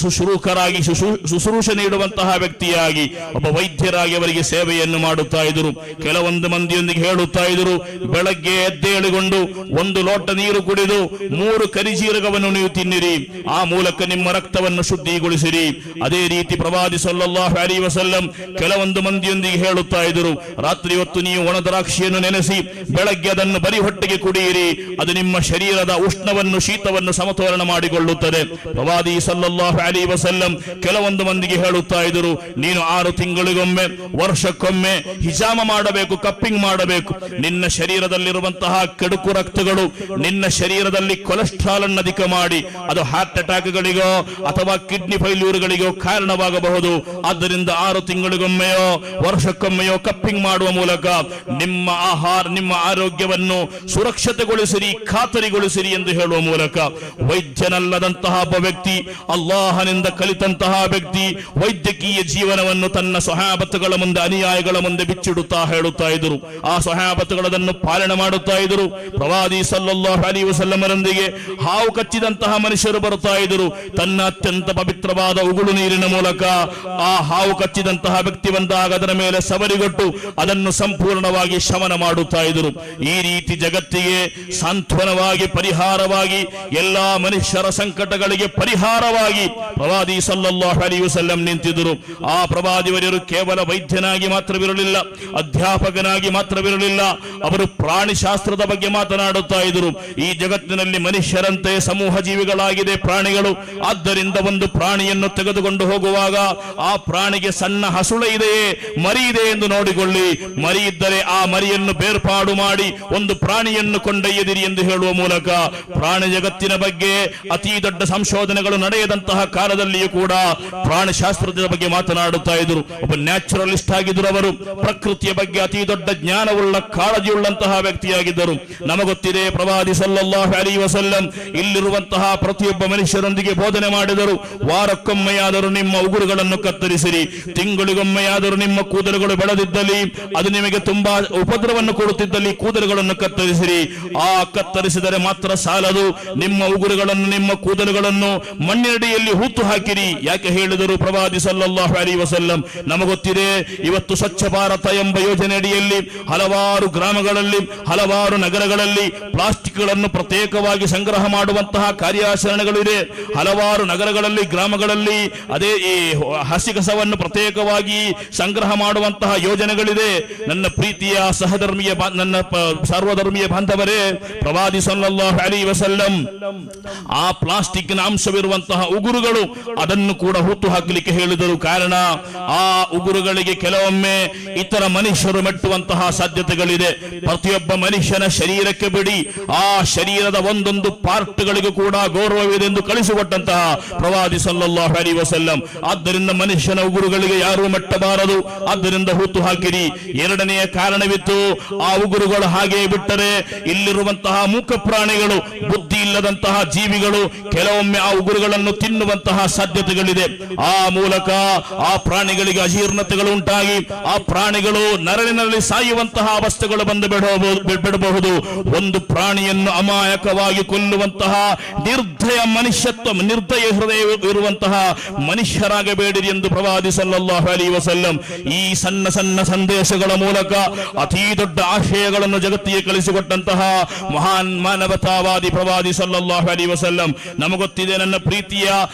ಶುಶ್ರೂಷೆ ನೀಡುವಂತಹ ವ್ಯಕ್ತಿಯಾಗಿ, ಒಬ್ಬ ವೈದ್ಯರಾಗಿ ಅವರಿಗೆ ಸೇವೆಯನ್ನು ಮಾಡುತ್ತಾ ಇದ್ದರು. ಕೆಲವೊಂದು ಮಂದಿಯೊಂದಿಗೆ ಹೇಳುತ್ತಾ ಇದ್ದರು, ಬೆಳಗ್ಗೆ ಎದ್ದೇಳಿಕೊಂಡು 1 ಲೋಟ ನೀರು ಕುಡಿದು 3 ಕರಿಜೀರಗವನ್ನು ನೀವು ತಿನ್ನಿರಿ, ಆ ಮೂಲಕ ನಿಮ್ಮ ರಕ್ತವನ್ನು ಶುದ್ಧಿಗೊಳಿಸಿರಿ. ಅದೇ ರೀತಿ ಪ್ರವಾದಿ ಸಲ್ಲಲ್ಲಾಹು ಅಲೈಹಿ ವಸಲ್ಲಂ ಕೆಲವೊಂದು ಮಂದಿಯೊಂದಿಗೆ ಹೇಳುತ್ತಾ ಇದ್ದರು, ರಾತ್ರಿ ಹೊತ್ತು ನೀವು ಒಣ ದ್ರಾಕ್ಷಿಯನ್ನು ನೆನೆಸಿ ಬೆಳಗ್ಗೆ ಅದನ್ನು ಬರಿ ಹೊಟ್ಟೆಗೆ ಕುಡಿಯಿರಿ, ಅದು ನಿಮ್ಮ ಶರೀರದ ಉಷ್ಣವನ್ನು, ಶೀತವನ್ನು ಸಮತೋಲನ ಮಾಡಿಕೊಳ್ಳುತ್ತದೆ. ಪ್ರವಾದಿ ಸಲ್ಲಲ್ಲಾಹು ಅಲೈಹಿ ವಸಲ್ಲಂ ವಸಲ್ಲಂ ಕೆಲವೊಂದು ಮಂದಿಗೆ ಹೇಳುತ್ತಾ ಇದ್ದರು, ನೀನು 6 ತಿಂಗಳಿಗೊಮ್ಮೆ ವರ್ಷಕ್ಕೊಮ್ಮೆ ಹಿಜಾಮ ಮಾಡಬೇಕು, ಕಪ್ಪಿಂಗ್ ಮಾಡಬೇಕು. ನಿನ್ನ ಶರೀರದಲ್ಲಿರುವಂತಹ ಕೆಡುಕು ರಕ್ತಗಳು ನಿನ್ನ ಶರೀರದಲ್ಲಿ ಕೊಲೆಸ್ಟ್ರಾಲ್ ಅನ್ನು ಅಧಿಕ ಮಾಡಿ ಅದು ಹಾರ್ಟ್ ಅಟ್ಯಾಕ್ಗಳಿಗೋ ಅಥವಾ ಕಿಡ್ನಿ ಫೈಲ್ಯೂರ್ಗಳಿಗೋ ಕಾರಣವಾಗಬಹುದು. ಆದ್ದರಿಂದ 6 ತಿಂಗಳಿಗೊಮ್ಮೆಯೋ ವರ್ಷಕ್ಕೊಮ್ಮೆಯೋ ಕಪ್ಪಿಂಗ್ ಮಾಡುವ ಮೂಲಕ ನಿಮ್ಮ ನಿಮ್ಮ ಆರೋಗ್ಯವನ್ನು ಸುರಕ್ಷತೆಗೊಳಿಸಿರಿ, ಖಾತರಿಗೊಳಿಸಿರಿ ಎಂದು ಹೇಳುವ ಮೂಲಕ ವೈದ್ಯನಲ್ಲದಂತಹ ಒಬ್ಬ ವ್ಯಕ್ತಿ, ಅಲ್ಲಾಹನಿಂದ ಕಲಿತಂತಹ ವ್ಯಕ್ತಿ ವೈದ್ಯಕೀಯ ಜೀವನವನ್ನು ತನ್ನ ಸ್ವಹಾಬತ್ತುಗಳ ಮುಂದೆ, ಅನುಯಾಯಿಗಳ ಮುಂದೆ ಬಿಚ್ಚಿಡುತ್ತಾ ಹೇಳುತ್ತಾ ಇದ್ದರು. ಆ ಸ್ವಹಾಬತ್ತುಗಳನ್ನು ಪಾಲನೆ ಮಾಡುತ್ತಾ ಇದ್ದರು. ಪ್ರವಾದಿ ಸಲ್ಲಲ್ಲಾಹು ಅಲೈಹಿ ವಸಲ್ಲಮರೊಂದಿಗೆ ಹಾವು ಕಚ್ಚಿದಂತಹ ಮನುಷ್ಯರು ಬರುತ್ತಾ ಇದ್ದರು. ತನ್ನ ಅತ್ಯಂತ ಪವಿತ್ರವಾದ ಉಗುಳು ನೀರಿನ ಮೂಲಕ ಆ ಹಾವು ಕಚ್ಚಿದಂತಹ ವ್ಯಕ್ತಿ ಬಂದಾಗ ಅದರ ಮೇಲೆ ಸವರಿಗೊಟ್ಟು ಅದನ್ನು ಸಂಪೂರ್ಣವಾಗಿ ಶಮನ ಮಾಡುತ್ತಾ ಇದ್ದರು. ಈ ರೀತಿ ಜಗತ್ತಿಗೆ ಸಾಂತ್ವನವಾಗಿ, ಪರಿಹಾರವಾಗಿ, ಎಲ್ಲಾ ಮನುಷ್ಯರ ಸಂಕಟಗಳಿಗೆ ಪರಿಹಾರವಾಗಿ ಪ್ರವಾದಿ ಸಲ್ಲಲ್ಲಾಹು ಅಲೈಹಿ ವಸಲ್ಲಂ ನಿಂತಿದ್ದರು. ಆ ಪ್ರವಾದಿವರರು ಕೇವಲ ವೈದ್ಯನಾಗಿ ಮಾತ್ರವಿರಲಿಲ್ಲ, ಅಧ್ಯಾಪಕನಾಗಿ ಮಾತ್ರವಿರಲಿಲ್ಲ, ಅವರು ಪ್ರಾಣಿಶಾಸ್ತ್ರದ ಬಗ್ಗೆ ಮಾತನಾಡುತ್ತಾ ಇದ್ದರು. ಈ ಜಗತ್ತಿನಲ್ಲಿ ಮನುಷ್ಯರಂತೆ ಸಮೂಹ ಜೀವಿಗಳಾಗಿದೆ ಪ್ರಾಣಿಗಳು. ಆದ್ದರಿಂದ ಒಂದು ಪ್ರಾಣಿಯನ್ನು ತೆಗೆದುಕೊಂಡು ಹೋಗುವಾಗ ಆ ಪ್ರಾಣಿಗೆ ಸಣ್ಣ ಹಸುಳೆ ಇದೆಯೇ, ಮರಿ ಇದೆ ಎಂದು ನೋಡಿಕೊಳ್ಳಿ. ಮರಿ ಇದ್ದರೆ ಆ ಮರಿಯನ್ನು ಬೇರ್ಪಾಡು ಮಾಡಿ ಒಂದು ಪ್ರಾಣಿಯನ್ನು ಕೊಂಡೊಯ್ಯದಿರಿ ಎಂದು ಹೇಳುವ ಮೂಲಕ ಪ್ರಾಣಿ ಜಗತ್ತಿನ ಬಗ್ಗೆ ಅತಿ ದೊಡ್ಡ ಸಂಶೋಧನೆಗಳು ನಡೆಯದಂತಹ ಕಾಲದಲ್ಲಿಯೂ ಕೂಡ ಪ್ರಾಣಿಶಾಸ್ತ್ರದ ಬಗ್ಗೆ ಮಾತನಾಡುತ್ತಾ ಇದ್ದರು. ಒಬ್ಬ ನ್ಯಾಚುರಲಿಸ್ಟ್ ಆಗಿದ್ದರು. ಅವರು ಪ್ರಕೃತಿಯ ಬಗ್ಗೆ ಅತಿ ದೊಡ್ಡ ಜ್ಞಾನವುಳ್ಳ, ಕಾಳಜಿಯುಳ್ಳಂತಹ ವ್ಯಕ್ತಿಯಾಗಿದ್ದರು. ನಮಗೊತ್ತಿದೆ, ಪ್ರವಾದಿ ಸಲ್ಲಲ್ಲಾಹು ಅಲೈಹಿ ವಸಲ್ಲಂ ಇಲ್ಲಿರುವಂತಹ ಪ್ರತಿಯೊಬ್ಬ ಮನುಷ್ಯರೊಂದಿಗೆ ಬೋಧನೆ ಮಾಡಿದರು. ವಾರಕ್ಕೊಮ್ಮೆಯಾದರೂ ನಿಮ್ಮ ಉಗುರುಗಳನ್ನು ಕತ್ತರಿಸಿರಿ, ತಿಂಗಳಿಗೊಮ್ಮೆಯಾದರೂ ನಿಮ್ಮ ಕೂದಲುಗಳು ಬೆಳೆದಿದ್ದಲ್ಲಿ, ಅದು ನಿಮಗೆ ತುಂಬಾ ಉಪದ್ರವನ್ನು ಕೊಡುತ್ತಿದ್ದಲ್ಲಿ ಕೂದಲುಗಳನ್ನು ಕತ್ತರಿಸಿರಿ. ಆ ಕತ್ತರಿಸಿದರೆ ಮಾತ್ರ ಸಾಲದು, ನಿಮ್ಮ ಉಗುರುಗಳನ್ನು, ನಿಮ್ಮ ಕೂದಲುಗಳನ್ನು ಮಣ್ಣಿನಡಿಯಲ್ಲಿ ಹೂತು ಹಾಕಿರಿ. ಯಾಕೆ ಹೇಳಿದರು ಪ್ರವಾದಿ ಸಲ್ಲಲ್ಲಾಹು ಅಲೈಹಿ ವಸಲ್ಲಂ? ನಮಗೊತ್ತಿದೆ, ಇವತ್ತು ಸ್ವಚ್ಛ ಭಾರತ ಎಂಬ ಯೋಜನೆ ಅಡಿಯಲ್ಲಿ ಹಲವಾರು ಗ್ರಾಮಗಳಲ್ಲಿ, ಹಲವಾರು ನಗರಗಳಲ್ಲಿ ಪ್ಲಾಸ್ಟಿಕ್ಗಳನ್ನು ಪ್ರತ್ಯೇಕವಾಗಿ ಸಂಗ್ರಹ ಮಾಡುವಂತಹ ಕಾರ್ಯಾಚರಣೆಗಳಿದೆ. ಹಲವಾರು ನಗರಗಳಲ್ಲಿ, ಗ್ರಾಮಗಳಲ್ಲಿ ಅದೇ ಈ ಹಸಿ ಕಸವನ್ನು ಪ್ರತ್ಯೇಕವಾಗಿ ಸಂಗ್ರಹ ಮಾಡುವಂತಹ ಯೋಜನೆಗಳಿದೆ. ನನ್ನ ಪ್ರೀತಿಯ ಸಹಧರ್ಮೀಯ, ನನ್ನ ಸರ್ವಧರ್ಮೀಯ ಬಾಂಧವರೇ, ಪ್ರವಾದಿ ಸಲ್ಲಲ್ಲಾಹು ಅಲೈಹಿ ವಸಲ್ಲಂ ಆ ಪ್ಲಾಸ್ಟಿಕ್ ನ ಅಂಶವಿರುವಂತಹ ಉಗುರುಗಳು ಅದನ್ನು ಕೂಡ ಹುಟ್ಟು ಹಾಕಲಿಕ್ಕೆ ಹೇಳಿದರು. ಕಾರಣ, ಆ ಉಗುರುಗಳಿಗೆ ಕೆಲವೊಮ್ಮೆ ಇತರ ಮನುಷ್ಯರು ಮೆಟ್ಟುವಂತಹ ಸಾಧ್ಯತೆಗಳಿದೆ. ಪ್ರತಿಯೊಬ್ಬ ಮನುಷ್ಯನ ಶರೀರಕ್ಕೆ ಬಿಡಿ, ಆ ಶರೀರದ ಒಂದೊಂದು ಪಾರ್ಟ್ಗಳಿಗೂ ಕೂಡ ಗೌರವವಿದೆ ಎಂದು ಕಳಿಸಿಕೊಟ್ಟಂತಹ ಪ್ರವಾದಿ ಸಲ್ಲಲ್ಲಾಹು ಅಲೈಹಿ ವಸಲ್ಲಂ. ಆದ್ದರಿಂದ ಮನುಷ್ಯನ ಉಗುರುಗಳಿಗೆ ಯಾರು ಮೆಟ್ಟಬಾರದು, ಆದ್ದರಿಂದ ಹುಟ್ಟು ಹಾಕಿರಿ. ಎರಡನೆಯ ಕಾರಣವಿತ್ತು, ಆ ಉಗುರುಗಳು ಹಾಗೆ ಬಿಟ್ಟರೆ ಇಲ್ಲಿರುವಂತಹ ಮೂಕ ಪ್ರಾಣಿಗಳು, ಬುದ್ಧಿ ಇಲ್ಲದಂತಹ ಜೀವಿಗಳು ಕೆಲವೊಮ್ಮೆ ಆ ಉಗುರುಗಳನ್ನು ತಿನ್ನುವಂತಹ ಸಾಧ್ಯತೆಗಳಿದೆ. ಆ ಮೂಲಕ ಆ ಪ್ರಾಣಿಗಳಿಗೆ ಅಜೀರ್ಣತೆಗಳು ಉಂಟಾಗಿ ಆ ಪ್ರಾಣಿಗಳು ನರಳಿನಲ್ಲಿ ಸಾಯುವಂತಹ ಅವಸ್ಥೆಗಳು ಬಂದು ಬಿಡಬಹುದು. ಒಂದು ಪ್ರಾಣಿಯನ್ನು ಅಮಾಯಕವಾಗಿ ಕೊಲ್ಲುವಂತಹ ನಿರ್ದಯ ಮನುಷ್ಯತ್ವ, ನಿರ್ದಯ ಹೃದಯ ಇರುವಂತಹ ಮನುಷ್ಯರಾಗಬೇಡಿರಿ ಎಂದು ಪ್ರವಾದಿ ಸಲ್ಲಲ್ಲಾಹು ಅಲೈಹಿ ವಸಲ್ಲಂ ಈ ಸಣ್ಣ ಸಣ್ಣ ಸಂದೇಶಗಳ ಮೂಲಕ ಅತಿ ದೊಡ್ಡ ಆಶಯಗಳನ್ನು ಜಗತ್ತಿಗೆ ಕಳಿಸಿಕೊಟ್ಟಂತಹ ಮಹಾನ್ ಮಾನವತಾವಾದಿ ಪ್ರವಾದಿ ಸಲ್ಲಲ್ಲಾಹು ಅಲೈಹಿ ವಸಲ್ಲಂ. ನಮಗೊತ್ತಿದೆ, ನನ್ನ ಪ್ರೀತಿಯ,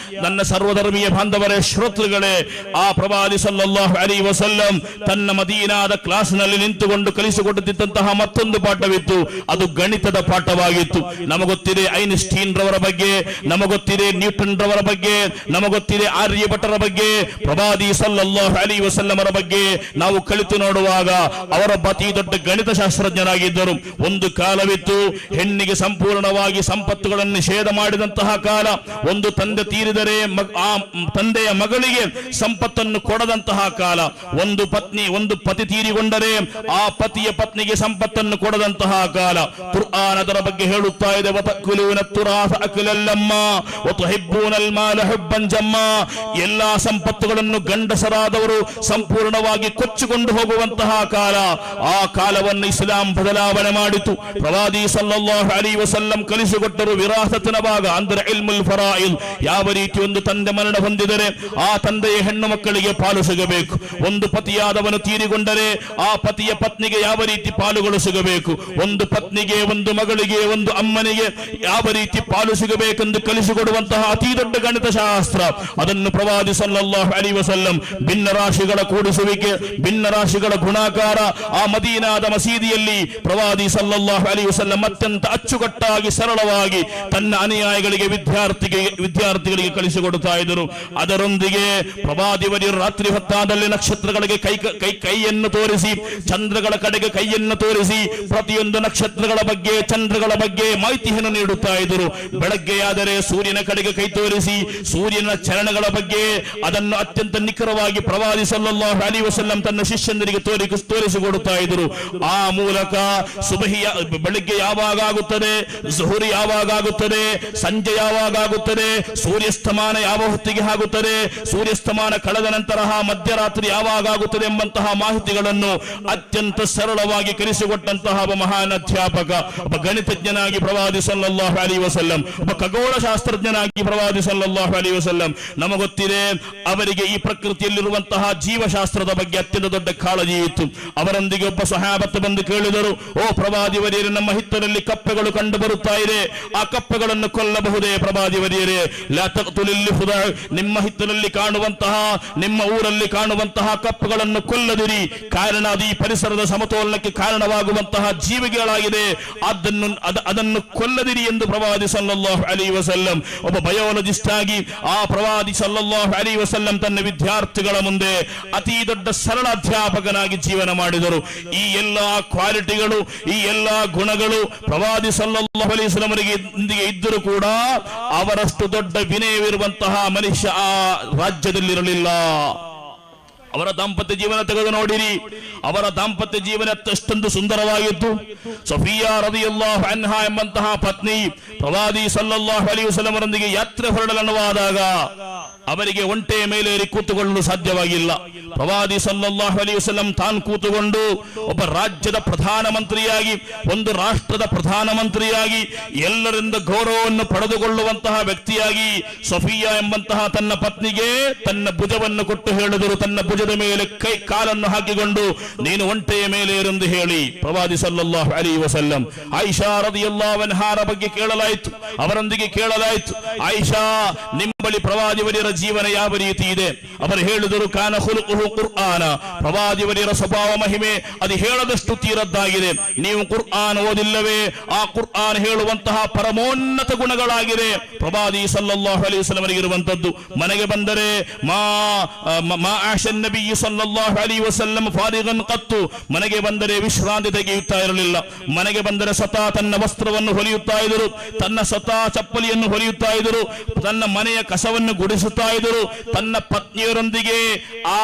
ನನ್ನ ಸರ್ವಧರ್ಮೀಯ ಬಾಂಧವರೇ, ಶ್ರೋತೃಗಳೇ, ಆ ಪ್ರವಾದಿ ಸಲ್ಲಲ್ಲಾಹು ಅಲೈಹಿ ವಸಲ್ಲಂ ತನ್ನ ಮದೀನಾದ ಕ್ಲಾಸ್ನಲ್ಲಿ ನಿಂತುಕೊಂಡು ಕಲಿಸಿಕೊಡುತ್ತಿದ್ದಂತಹ ಮತ್ತೊಂದು ಪಾಠವಿತ್ತು. ಅದು ಗಣಿತದ ಪಾಠವಾಗಿತ್ತು. ನಮಗೊತ್ತಿದೆ ಐನ್ಸ್ಟೀನ್ ರವರ ಬಗ್ಗೆ, ನಮಗೊತ್ತಿದೆ ನ್ಯೂಟನ್ ರವರ ಬಗ್ಗೆ, ನಮಗೊತ್ತಿದೆ ಆರ್ಯಭಟರ ಬಗ್ಗೆ. ಪ್ರವಾದಿ ಸಲ್ಲಲ್ಲಾಹು ಅಲೈಹಿ ವಸಲ್ಲಮರ ಬಗ್ಗೆ ನಾವು ಕಲಿತು ನೋಡುವಾಗ ಅವರೊಬ್ಬ ಅತಿ ದೊಡ್ಡ ಗಣಿತ ಶಾಸ್ತ್ರಜ್ಞರಾಗಿದ್ದರು. ಒಂದು ಕಾಲವಿತ್ತು, ಹೆಣ್ಣಿಗೆ ಸಂಪೂರ್ಣವಾಗಿ ಸಂಪತ್ತುಗಳನ್ನು ನಿಷೇಧ ಮಾಡಿದಂತಹ ಕಾಲ. ಒಂದು ತಂದೆ ತೀರಿದರೆ ಆ ತಂದೆಯ ಮಗಳಿಗೆ ಸಂಪತ್ತನ್ನು ಕೊಡದಂತಹ ಕಾಲ. ಒಂದು ಪತಿ ತೀರಿಕೊಂಡರೆ ಆ ಪತಿಯ ಪತ್ನಿಗೆ ಸಂಪತ್ತನ್ನು ಕೊಡದಂತಹ ಕಾಲ. ಕುರ್ಆನ್ ಅದರ ಬಗ್ಗೆ ಹೇಳುತ್ತಾ ಇದೆ, ವತಕುಲೂನ ತುರಾಸ ಅಕಲಲ್ಲಮ್ಮ ವತುಹಿಬ್ಬೂನಲ್ ಮಾಲ ಹುಬ್ಬನ್ ಜಮ್ಮ. ಎಲ್ಲಾ ಸಂಪತ್ತುಗಳನ್ನು ಗಂಡಸರಾದವರು ಸಂಪೂರ್ಣವಾಗಿ ಕೊಚ್ಚಿಕೊಂಡು ಹೋಗುವಂತಹ ಕಾಲ. ಆ ಕಾಲವನ್ನು ಇಸ್ಲಾಂ ಬದಲಾವಣೆ ಮಾಡಿತು. ಪ್ರವಾದಿ ಸಲ್ಲಲ್ಲಾಹು ಅಲೈಹಿ ವಸಲ್ಲಂ ಕಲಿಸಿಕೊಟ್ಟರು ವಿರಾಸತಿನ ಭಾಗ, ಅಂದರೆ ಇಲ್ಮುಲ್ ಫರಾಯಿಲ್. ಯಾವ ರೀತಿ ಒಂದು ತಂದೆ ಮರಣ ಹೊಂದಿದರೆ ಆ ತಂದೆಯ ಹೆಣ್ಣು ಮಕ್ಕಳಿಗೆ ಪಾಲು ಸಿಗಬೇಕು. ಒಂದು ಪತಿಯಾದವನು ತೀರಿಕೊಂಡರೆ ಆ ಪತಿಯ ಪತ್ನಿಗೆ ಯಾವ ರೀತಿ ಪಾಲುಗಳು ಸಿಗಬೇಕು. ಒಂದು ಪತ್ನಿಗೆ, ಒಂದು ಮಗಳಿಗೆ, ಒಂದು ಅಮ್ಮನಿಗೆ ಯಾವ ರೀತಿ ಪಾಲು ಸಿಗಬೇಕೆಂದು ಕಲಿಸಿಕೊಡುವಂತಹ ಅತಿ ದೊಡ್ಡ ಗಣಿತ ಶಾಸ್ತ್ರ. ಅದನ್ನು ಪ್ರವಾದಿ ಸಲ್ಲಲ್ಲಾಹು ಅಲೈಹಿ ವಸಲ್ಲಂ ಭಿನ್ನ ರಾಶಿಗಳ ಕೂಡಿಸುವಿಕೆ, ಭಿನ್ನ ರಾಶಿಗಳ ಗುಣಾಕಾರ ಆ ಮದೀನಾದ ಮಸೀದಿಯಲ್ಲಿ ಪ್ರವಾದಿ ಸಲ್ಲಲ್ಲಾಹು ಅಲೈಹಿ ವಸಲ್ಲಂ ಅತ್ಯಂತ ಅಚ್ಚುಕಟ್ಟಾಗಿ ಸರಳವಾಗಿ ತನ್ನ ಅನುಯಾಯಿಗಳಿಗೆ ವಿದ್ಯಾರ್ಥಿಗಳಿಗೆ ಕಲಿಸಿಕೊಡುತ್ತಾ ಇದ್ದರು. ಅದರೊಂದಿಗೆ ಪ್ರವಾದಿವರಿಯರು ರಾತ್ರಿ ಹೊತ್ತಾದಲ್ಲಿ ನಕ್ಷತ್ರಗಳಿಗೆ ಕೈಯನ್ನು ತೋರಿಸಿ, ಚಂದ್ರಗಳ ಕಡೆಗೆ ಕೈಯನ್ನು ತೋರಿಸಿ ಪ್ರತಿಯೊಂದು ನಕ್ಷತ್ರಗಳ ಬಗ್ಗೆ, ಚಂದ್ರಗಳ ಬಗ್ಗೆ ಮಾಹಿತಿಯನ್ನು ನೀಡುತ್ತಾ ಇದ್ದರು. ಬೆಳಗ್ಗೆಯಾದರೆ ಸೂರ್ಯನ ಕಡೆಗೆ ಕೈ ತೋರಿಸಿ ಸೂರ್ಯನ ಚಲನಗಳ ಬಗ್ಗೆ ಅದನ್ನು ಅತ್ಯಂತ ನಿಖರವಾಗಿ ಪ್ರವಾದಿ ಸಲ್ಲಲ್ಲಾಹು ಅಲೈಹಿ ವಸಲ್ಲಂ ತನ್ನ ಶಿಷ್ಯಂದರಿಗೆ ತೋರಿಸಿಕೊಡುತ್ತಾ ಇದ್ದರು. ಆ ಮೂಲಕ ಸುಬಹಿ ಬೆಳಗ್ಗೆ ಯಾವಾಗ ಆಗುತ್ತದೆ, ಝುಹುರಿ ಯಾವಾಗ ಆಗುತ್ತದೆ, ಸಂಜೆ ಯಾವಾಗ ಆಗುತ್ತದೆ, ಸೂರ್ಯಾಸ್ತಮಾನ ಯಾವ ಹೊತ್ತಿಗೆ ಆಗುತ್ತದೆ, ಸೂರ್ಯಾಸ್ತಮಾನ ಕಳೆದ ನಂತರ ಮಧ್ಯರಾತ್ರಿ ಯಾವಾಗ ಆಗುತ್ತದೆ ಎಂಬಂತಹ ಮಾಹಿತಿಗಳನ್ನು ಅತ್ಯಂತ ಸರಳವಾಗಿ ಕಲಿಸಿಕೊಟ್ಟಂತಹ ಒಬ್ಬ ಮಹಾನ್ ಅಧ್ಯಾಪಕ, ಒಬ್ಬ ಗಣಿತಜ್ಞನಾಗಿ ಪ್ರವಾದಿ ಸಲ್ಲಲ್ಲಾಹು ಅಲೈಹಿ ವಸಲ್ಲಂ, ಒಬ್ಬ ಖಗೋಳ ಶಾಸ್ತ್ರಜ್ಞನಾಗಿ ಪ್ರವಾದಿ ಸಲ್ಲಲ್ಲಾಹು ಅಲೈಹಿ ವಸಲ್ಲಂ. ನಮಗೊತ್ತಿದೆ ಅವರಿಗೆ ಈ ಪ್ರಕೃತಿಯಲ್ಲಿರುವಂತಹ ಜೀವಶಾಸ್ತ್ರದ ಬಗ್ಗೆ ಅತ್ಯಂತ ದೊಡ್ಡ ಕಾಳಜಿ ಇತ್ತು. ಅವರೊಂದಿಗೆ ಒಬ್ಬ ಸಹಾಬತ್ ಬಂದು ಕೇಳಿದರು, ಓ ಪ್ರವಾದಿವರಿಯರೇ, ನಮ್ಮ ಹಿತ್ತಲಲ್ಲಿ ಕಪ್ಪೆಗಳು ಕಂಡು ಬರುತ್ತಾ ಇದೆ, ಆ ಕಪ್ಪೆಗಳನ್ನು ಕೊಲ್ಲಬಹುದೇ ಪ್ರವಾದಿವರಿಯರೇ? ಲಾ ತಖ್ತುಲಿಲ್ ಹುದಾ, ನಿಮ್ಮ ಹಿತ್ತಲಲ್ಲಿ ಕಾಣುವಂತಹ, ನಿಮ್ಮ ಊರಲ್ಲಿ ಕಾಣುವಂತಹ ಕಪ್ಪೆಗಳನ್ನು ಕೊಲ್ಲದಿರಿ, ಕಾರಣ ಅದು ಈ ಪರಿಸರದ ಸಮತೋಲನಕ್ಕೆ ಕಾರಣವಾಗುವಂತಹ ಜೀವಿಗಳಾಗಿದೆ, ಅದನ್ನು ಕೊಲ್ಲದಿರಿ ಎಂದು ಪ್ರವಾದಿ ಸಲ್ಲಲ್ಲಾಹು ಅಲೈಹಿ ವಸಲ್ಲಂ ಒಬ್ಬ ಬಯೋಲಜಿಸ್ಟ್ ಆಗಿ ಆ ಪ್ರವಾದಿ ಸಲ್ಲಲ್ಲಾಹು ಅಲೈಹಿ ವಸಲ್ಲಂ ತನ್ನ ವಿದ್ಯಾರ್ಥಿಗಳ ಮುಂದೆ ಅತಿ ದೊಡ್ಡ ಸರಳ ಅಧ್ಯಾಪಕನಾಗಿ ಜೀವನ ಮಾಡಿದರು. ಈ ಎಲ್ಲಾ ಕ್ವಾಲಿಟಿಗಳು, ಈ ಎಲ್ಲಾ ಗುಣಗಳು ಪ್ರವಾದಿ ಸಲ್ಲಲ್ಲಾಹು ಅಲೈಹಿ ವಸಲ್ಲಂ ಅವರಿಗೆ ಇದ್ದರೂ ಕೂಡ ಅವರಷ್ಟು ದೊಡ್ಡ ವಿನಯವಿರುವಂತಹ ಮನುಷ್ಯ ಆ ರಾಜ್ಯದಲ್ಲಿರಲಿಲ್ಲ. ಅವರ ದಾಂಪತ್ಯ ಜೀವನ ತೆಗೆದು ನೋಡಿರಿ, ಅವರ ದಾಂಪತ್ಯ ಜೀವನ ಅಷ್ಟೊಂದು ಸುಂದರವಾಗಿತ್ತು. ಸಫಿಯಾ ರದಿಯಲ್ಲಾಹು ಅನ್ಹಾ ಎಂಬಂತಹ ಪತ್ನಿ ಪ್ರವಾದಿ ಸಲ್ಲಲ್ಲಾಹು ಅಲೈಹಿ ವಸಲ್ಲಂ ಅವರೊಂದಿಗೆ ಯಾತ್ರೆ ಹೊರಡಲನ್ನುವಾದಾಗ ಅವರಿಗೆ ಒಂಟೆಯ ಮೇಲೆ ಕೂತುಕೊಳ್ಳಲು ಸಾಧ್ಯವಾಗಿಲ್ಲ. ಪ್ರವಾದಿ ಸಲ್ಲಲ್ಲಾಹು ಅಲೈಹಿ ವಸಲ್ಲಂ ತಾನು ಕೂತುಕೊಂಡು ಒಬ್ಬ ರಾಜ್ಯದ ಪ್ರಧಾನಮಂತ್ರಿಯಾಗಿ, ಒಂದು ರಾಷ್ಟ್ರದ ಪ್ರಧಾನಮಂತ್ರಿಯಾಗಿ, ಎಲ್ಲರಿಂದ ಗೌರವವನ್ನು ಪಡೆದುಕೊಳ್ಳುವಂತಹ ವ್ಯಕ್ತಿಯಾಗಿ ಸಫಿಯಾ ಎಂಬಂತಹ ತನ್ನ ಪತ್ನಿಗೆ ತನ್ನ ಭುಜವನ್ನು ಕೊಟ್ಟು ಹೇಳಿದರು, ತನ್ನ ಭುಜದ ಮೇಲೆ ಕಾಲನ್ನು ಹಾಕಿಕೊಂಡು ನೀನು ಒಂಟೆಯ ಮೇಲೆ ಎಂದು ಹೇಳಿ ಪ್ರವಾದಿ ಸಲ್ಲಲ್ಲಾಹು ಅಲೈಹಿ ವಸಲ್ಲಂ. ಆಯಿಷಾ ರದಿಯಲ್ಲಾಹು ಅನ್ಹಾರ ಬಗ್ಗೆ ಕೇಳಲಾಯಿತು, ಅವರೊಂದಿಗೆ ಕೇಳಲಾಯಿತು, ಆಯಿಷಾ ನಿಮ್ಮ ಬಳಿ ಪ್ರವಾದಿವರಿಯರ ಜೀವನ ಯಾವ ರೀತಿ ಇದೆ? ಅವರು ಹೇಳಿದರು, ಕಾನ ಖುಲುಖುಹು ಕುರ್ಆನ, ಪ್ರವಾದಿವರಿಯರ ಸ್ವಭಾವ ಮಹಿಮೆ ಅದು ಹೇಳದಷ್ಟು ತೀರದ್ದಾಗಿದೆ. ನೀವು ಕುರ್ಆನ್ ಓದಿಲ್ಲವೇ? ಆ ಕುರ್ಆನ್ ಹೇಳುವಂತಹ ಪರಮೋನ್ನತ ಗುಣಗಳಾಗಿದೆ ಪ್ರವಾದಿ ಸಲ್ಲಲ್ಲಾಹು ಅಲೈಹಿ ವಸಲ್ಲಂ ಅವರಿಗೆ ಇರುವಂತದ್ದು. ಮನೆಗೆ ಬಂದರೆ ಮಾ ಆಶನ್ ನಬಿ ಸಲ್ಲಲ್ಲಾಹು ಅಲೈಹಿ ವಸಲ್ಲಂ ಫಾರಿಗನ್ ಕತ್ತು, ಮನೆಗೆ ಬಂದರೆ ವಿಶ್ರಾಂತಿ ತೆಗೆಯುತ್ತಾ ಇರಲಿಲ್ಲ. ಮನೆಗೆ ಬಂದರೆ ಸತಾ ತನ್ನ ವಸ್ತ್ರವನ್ನು ಹೊಲಿಯುತ್ತಾ ಇದ್ದರು, ತನ್ನ ಸತಾ ಚಪ್ಪಲಿಯನ್ನು ಹೊಲಿಯುತ್ತಾ ಇದ್ದರು, ತನ್ನ ಮನೆಯ ಕಸವನ್ನು ಗುಡಿಸುತ್ತಾ ಇದ್ದರು, ತನ್ನ ಪತ್ನಿಯರೊಂದಿಗೆ ಆ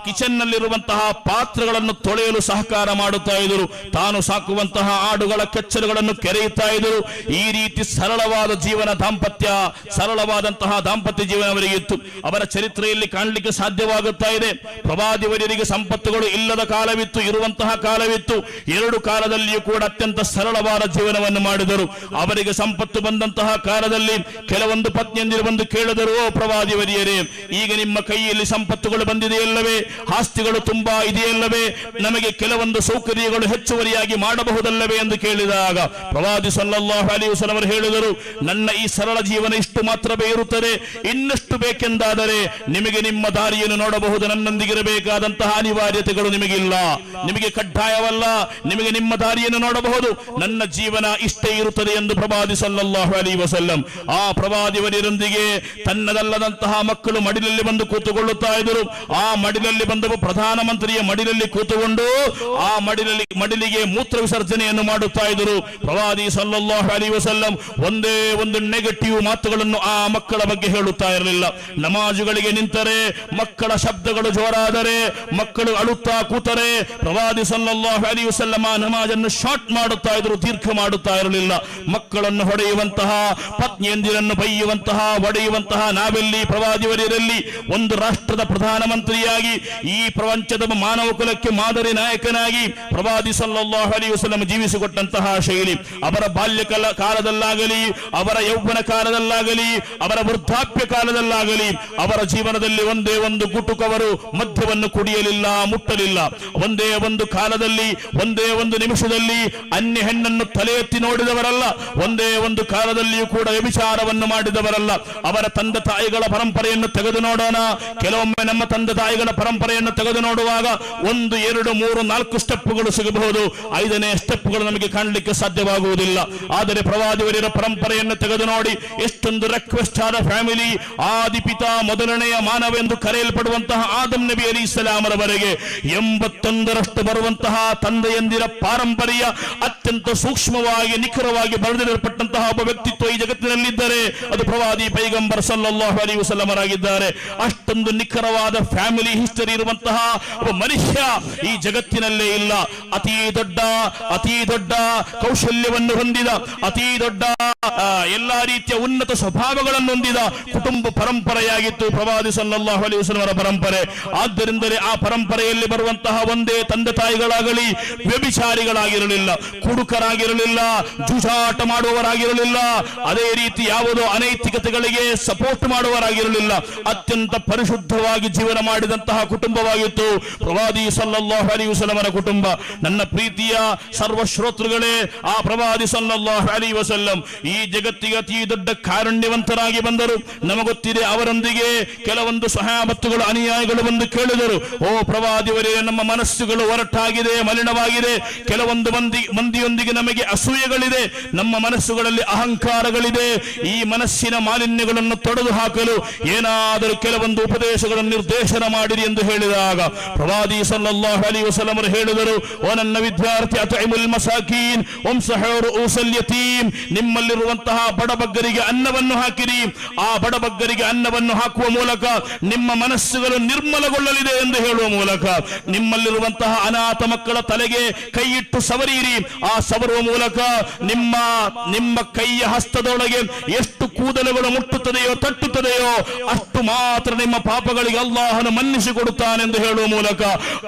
ಕಿಚನ್ ನಲ್ಲಿರುವಂತಹ ಪಾತ್ರಗಳನ್ನು ತೊಳೆಯಲು ಸಹಕಾರ ಮಾಡುತ್ತಾ ಇದ್ದರು, ತಾನು ಸಾಕುವಂತಹ ಆಡುಗಳ ಕೆಚ್ಚಲುಗಳನ್ನು ಕೆರೆಯುತ್ತಾ ಇದ್ದರು. ಈ ರೀತಿ ಸರಳವಾದ ಜೀವನ, ಸರಳವಾದಂತಹ ದಾಂಪತ್ಯ ಜೀವನ ಅವರಿಗೆ ಇತ್ತು. ಅವರ ಚರಿತ್ರೆಯಲ್ಲಿ ಕಾಣಲಿಕ್ಕೆ ಸಾಧ್ಯವಾಗುತ್ತಾ ಇದೆ. ಪ್ರವಾದಿವರಿಗೆ ಸಂಪತ್ತುಗಳು ಇಲ್ಲದ ಕಾಲವಿತ್ತು, ಇರುವಂತಹ ಕಾಲವಿತ್ತು. ಎರಡು ಕಾಲದಲ್ಲಿಯೂ ಕೂಡ ಅತ್ಯಂತ ಸರಳವಾದ ಜೀವನವನ್ನು ಮಾಡಿದರು. ಅವರಿಗೆ ಸಂಪತ್ತು ಬಂದಂತಹ ಕಾಲದಲ್ಲಿ ಕೆಲವೊಂದು ಪತ್ನಿಯಂದಿರು ಬಂದು ಕೇಳಿದರು, ಓ ಪ್ರವಾದಿವರಿಯರೇ, ಈಗ ನಿಮ್ಮ ಕೈಯಲ್ಲಿ ಸಂಪತ್ತುಗಳು ಬಂದಿದೆಯಲ್ಲವೇ, ಆಸ್ತಿಗಳು ತುಂಬಾ ಇದೆಯಲ್ಲವೇ, ನಮಗೆ ಕೆಲವೊಂದು ಸೌಕರ್ಯಗಳು ಹೆಚ್ಚುವರಿಯಾಗಿ ಮಾಡಬಹುದಲ್ಲವೇ ಎಂದು ಕೇಳಿದಾಗ ಪ್ರವಾದಿ ಸಲ್ಲಲ್ಲಾಹು ಅಲೈಹಿ ವಸಲ್ಲಂ ಅವರು ಹೇಳಿದರು, ನನ್ನ ಈ ಸರಳ ಜೀವನ ಇಷ್ಟು ಮಾತ್ರವೇ ಇರುತ್ತದೆ, ಇನ್ನಷ್ಟು ಬೇಕೆಂದಾದರೆ ನಿಮಗೆ ನಿಮ್ಮ ದಾರಿಯನ್ನು ನೋಡಬಹುದು, ನನ್ನೊಂದಿಗಿರಬೇಕಾದಂತಹ ಅನಿವಾರ್ಯತೆಗಳು ನಿಮಗಿಲ್ಲ, ನಿಮಗೆ ಕಡ್ಡಾಯವಲ್ಲ, ನಿಮಗೆ ನಿಮ್ಮ ದಾರಿಯನ್ನು ನೋಡಬಹುದು, ನನ್ನ ಜೀವನ ಇಷ್ಟೇ ಇರುತ್ತದೆ ಎಂದು ಪ್ರವಾದಿ ಸಲ್ಲಲ್ಲಾಹು ಅಲೈಹಿ ವಸಲ್ಲಂ ಆ ಪ್ರವಾದಿವರೊಂದಿಗೆ ತನ್ನದಲ್ಲದಂತಹ ಮಕ್ಕಳು ಮಡಿಲಲ್ಲಿ ಬಂದು ಕೂತುಕೊಳ್ಳುತ್ತಾ ಇದ್ದರು. ಆ ಮಡಿಲಲ್ಲಿ ಬಂದ ಪ್ರಧಾನಮಂತ್ರಿಯ ಮಡಿಲಲ್ಲಿ ಕೂತುಕೊಂಡು ಆ ಮಡಿಲಿಗೆ ಮೂತ್ರ ವಿಸರ್ಜನೆಯನ್ನು ಮಾಡುತ್ತಾ ಇದ್ದರು. ಪ್ರವಾದಿ ಸಲ್ಲಲ್ಲಾಹು ಅಲೈಹಿ ವಸಲ್ಲಂ ಒಂದೇ ಒಂದು ನೆಗೆಟಿವ್ ಮಾತುಗಳನ್ನು ಆ ಮಕ್ಕಳ ಬಗ್ಗೆ ಹೇಳುತ್ತಾ ಇರಲಿಲ್ಲ. ನಮಾಜುಗಳಿಗೆ ನಿಂತರೆ ಮಕ್ಕಳ ಶಬ್ದಗಳು ಜೋರಾದರೆ, ಮಕ್ಕಳು ಅಳುತ್ತಾ ಕೂತರೆ ಪ್ರವಾದಿ ಸಲ್ಲಲ್ಲಾಹು ಅಲೈಹಿ ವಸಲ್ಲಂ ಆ ನಮಾಜನ್ನು ಶಾರ್ಟ್ ಮಾಡುತ್ತಾ ಇದ್ದರು, ದೀರ್ಘ ಮಾಡುತ್ತಾ ಇರಲಿಲ್ಲ. ಮಕ್ಕಳನ್ನು ಹೊಡೆಯುವಂತಹ, ಪತ್ನಿಯಂದಿರನ್ನು ಬೈಯುವಂತಹ, ಹೊಡೆಯುವಂತಹ ನಾವೆಲ್ಲಿ ಪ್ರವಾದಿವರಿಯರಲ್ಲಿ ಒಂದು ರಾಷ್ಟ್ರದ ಪ್ರಧಾನಮಂತ್ರಿಯಾಗಿ ಈ ಪ್ರಪಂಚದ ಮಾನವ ಕುಲಕ್ಕೆ ಮಾದರಿ ನಾಯಕನಾಗಿ ಪ್ರವಾದಿ ಸಲ್ಲಲ್ಲಾಹು ಅಲೈಹಿ ವಸಲ್ಲಂ ಜೀವಿಸಿಕೊಟ್ಟಂತಹ ಶೈಲಿ ಅವರ ಬಾಲ್ಯ ಕಾಲದಲ್ಲಾಗಲಿ, ಅವರ ಯೌವನ ಕಾಲದಲ್ಲಾಗಲಿ, ಅವರ ವೃದ್ಧಾಪ್ಯ ಕಾಲದಲ್ಲಾಗಲಿ ಅವರ ಜೀವನದಲ್ಲಿ ಒಂದೇ ಒಂದು ಗುಟುಕವರು ಮದ್ಯವನ್ನು ಕುಡಿಯಲಿಲ್ಲ, ಮುಟ್ಟಲಿಲ್ಲ. ಒಂದೇ ಒಂದು ಕಾಲದಲ್ಲಿ, ಒಂದೇ ಒಂದು ನಿಮಿಷದಲ್ಲಿ ಅನ್ಯ ಹೆಣ್ಣನ್ನು ತಲೆ ಎತ್ತಿ ನೋಡಿದವರಲ್ಲ, ಒಂದೇ ಒಂದು ಕಾಲದಲ್ಲಿಯೂ ಕೂಡ ವ್ಯಭಿಚಾರವನ್ನು ಮಾಡಿದವರಲ್ಲ. ಅವರ ತಂದೆ ತಾಯಿಗಳ ಪರಂಪರೆಯನ್ನು ತೆಗೆದು ನೋಡೋಣ. ಕೆಲವೊಮ್ಮೆ ನಮ್ಮ ತಂದೆ ತಾಯಿಗಳ ಪರಂಪರೆಯನ್ನು ತೆಗೆದು ನೋಡುವಾಗ 1, 2, 3, 4 ಸ್ಟೆಪ್ಗಳು ಸಿಗಬಹುದು. 5ನೇ ಸ್ಟೆಪ್ಗಳು ನಮಗೆ ಕಾಣಲಿಕ್ಕೆ ಸಾಧ್ಯವಾಗುವುದಿಲ್ಲ. ಆದರೆ ಪ್ರವಾದಿಯವರ ಪರಂಪರೆಯನ್ನು ತೆಗೆದು ನೋಡಿ, ಎಷ್ಟೊಂದು ರಿಕ್ವೆಸ್ಟ್ ಆದ ಫ್ಯಾಮಿಲಿ. ಆದಿಪಿತಾ ಮೊದಲನೆಯ ಮಾನವ ಎಂದು ಕರೆಯಲ್ಪಡುವಂತಹ ಆದಂ ನಬಿ ಅಲೈಹಿಸ್ಸಲಾಮರವರೆಗೆ 81ರಷ್ಟು ಬರುವಂತಹ ತಂದೆಯಂದಿರ ಪಾರಂಪರ್ಯ ಅತ್ಯಂತ ಸೂಕ್ಷ್ಮವಾಗಿ ನಿಖರವಾಗಿ ಬರೆದಿರಲ್ಪಟ್ಟಂತಹ ಒಬ್ಬ ವ್ಯಕ್ತಿತ್ವ ಈ ಜಗತ್ತಿನಲ್ಲಿದ್ದರೆ ಅದು ಪ್ರವಾದಿ ಪೈಗಂಬರ್ ಸಲ್ಲಲ್ಲಾಹು ಅಲೈಹಿ ವಸಲ್ಲಮರಾಗಿದ್ದಾರೆ. ಅಷ್ಟೊಂದು ನಿಖರವಾದ ಫ್ಯಾಮಿಲಿ ಹಿಸ್ಟರಿ ಇರುವಂತಹ ಒಬ್ಬ ಮನುಷ್ಯ ಈ ಜಗತ್ತಿನಲ್ಲೇ ಇಲ್ಲ. ಅತಿ ದೊಡ್ಡ ಕೌಶಲ್ಯವನ್ನು ಹೊಂದಿದ, ಅತಿ ದೊಡ್ಡ ಎಲ್ಲಾ ರೀತಿಯ ಉನ್ನತ ಸ್ವಭಾವಗಳನ್ನು ಹೊಂದಿದ ಕುಟುಂಬ ಪರಂಪರೆಯಾಗಿತ್ತು ಪ್ರವಾದಿ ಸಲ್ಲಲ್ಲಾಹು ಅಲೈಹಿ ವಸಲ್ಲಮರ ಪರಂಪರೆ. ಆದ್ದರಿಂದಲೇ ಆ ಪರಂಪರೆಯಲ್ಲಿ ಬರುವಂತಹ ಒಂದೇ ತಂದೆ ತಾಯಿಗಳಾಗಲಿ ವ್ಯಭಿಚಾರಿಗಳಾಗಿರಲಿಲ್ಲ, ಕುಡುಕರಾಗಿರಲಿಲ್ಲ, ಜೂಜಾಟ ಮಾಡುವವರಾಗಿರಲಿಲ್ಲ, ಅದೇ ರೀತಿ ಯಾವುದೋ ಅನೈತಿಕತೆಗಳಿಗೆ ಸಪೋರ್ಟ್ ಮಾಡುವವರಾಗಿರಲಿಲ್ಲ. ಅತ್ಯಂತ ಪರಿಶುದ್ಧವಾಗಿ ಜೀವನ ಮಾಡಿದಂತಹ ಕುಟುಂಬವಾಗಿತ್ತು ಪ್ರವಾದಿ ಸಲ್ಲಲ್ಲಾಹು ಅಲೈಹಿ ವಸಲ್ಲಮರ ಕುಟುಂಬ. ನನ್ನ ಪ್ರೀತಿಯ ಸರ್ವ ಶ್ರೋತೃಗಳೇ, ಆ ಪ್ರವಾದಿ ಸಲ್ಲಲ್ಲಾಹು ಅಲೈಹಿ ವಸಲ್ಲಂ ಈ ಜಗತ್ತಿಗೆ ಅತಿ ದೊಡ್ಡ ಕಾರುಣ್ಯವಂತರಾಗಿ ಬಂದರು. ನಮಗೊತ್ತಿದೆ, ಅವರೊಂದಿಗೆ ಕೆಲವೊಂದು ಸಹಾಬತ್ತುಗಳು ಅನುಯಾಯಿಗಳು ಬಂದು ಕೇಳಿದರು, ಓ ಪ್ರವಾದಿಯವರೇ, ನಮ್ಮ ಮನಸ್ಸುಗಳು ಒರಟಾಗಿದೆ, ಮಲಿನವಾಗಿದೆ, ಕೆಲವೊಂದು ಮಂದಿಯೊಂದಿಗೆ ನಮಗೆ ಅಸೂಯೆಗಳಿದೆ, ನಮ್ಮ ಮನಸ್ಸುಗಳಲ್ಲಿ ಅಹಂಕಾರಗಳಿದೆ. ಈ ಮನಸ್ಸಿನ ಮಾಲಿನ್ಯಗಳನ್ನು ತೊಡೆದು ಹಾಕಲು ಏನಾದರೂ ಕೆಲವೊಂದು ಉಪದೇಶಗಳನ್ನು ನಿರ್ದೇಶನ ಮಾಡಿರಿ ಎಂದು ಹೇಳಿದಾಗ ಪ್ರವಾದಿ ಸಲ್ಲಲ್ಲಾಹು ಅಲೈಹಿ ವಸಲ್ಲಂ ಹೇಳಿದರು, ಓ ನನ್ನ ವಿದ್ಯಾರ್ಥಿ, ಅತೈಮುಲ್ ಮಸಾಕೀನ್ ವಮ್ಸಹು ರೂಸಲ್ ಯತೀಮ್, ನಿಮ್ಮಲ್ಲಿರುವಂತಹ ಬಡಬಗ್ಗರಿಗೆ ಅನ್ನವನ್ನು ಹಾಕಿರಿ. ಆ ಬಡಬಗ್ಗರಿಗೆ ಅನ್ನವನ್ನು ಹಾಕುವ ಮೂಲಕ ನಿಮ್ಮ ಮನಸ್ಸುಗಳು ನಿರ್ಮಲಗೊಳ್ಳಲಿದೆ ಎಂದು ಹೇಳುವ ಮೂಲಕ ನಿಮ್ಮಲ್ಲಿರುವಂತಹ ಅನಾಥ ಮಕ್ಕಳ ತಲೆಗೆ ಕೈ ಇಟ್ಟು ಸವರಿರಿ. ಆ ಸವರುವ ಮೂಲಕ ನಿಮ್ಮ ಕೈಯ ಹಸ್ತದೊಳಗೆ ಎಷ್ಟು ಕೂದಲುಗಳು ಮುಟ್ಟುತ್ತದೆಯೋ ತಟ್ಟುತ್ತದೆಯೋ ಅಷ್ಟು ಮಾತ್ರ ನಿಮ್ಮ ಪಾಪಗಳಿಗೆ ಅಲ್ಲಾಹನು ಮನ್ನಿಸಿಕೊಡುತ್ತಾನೆ ಎಂದು ಹೇಳುವ ಮೂಲಕ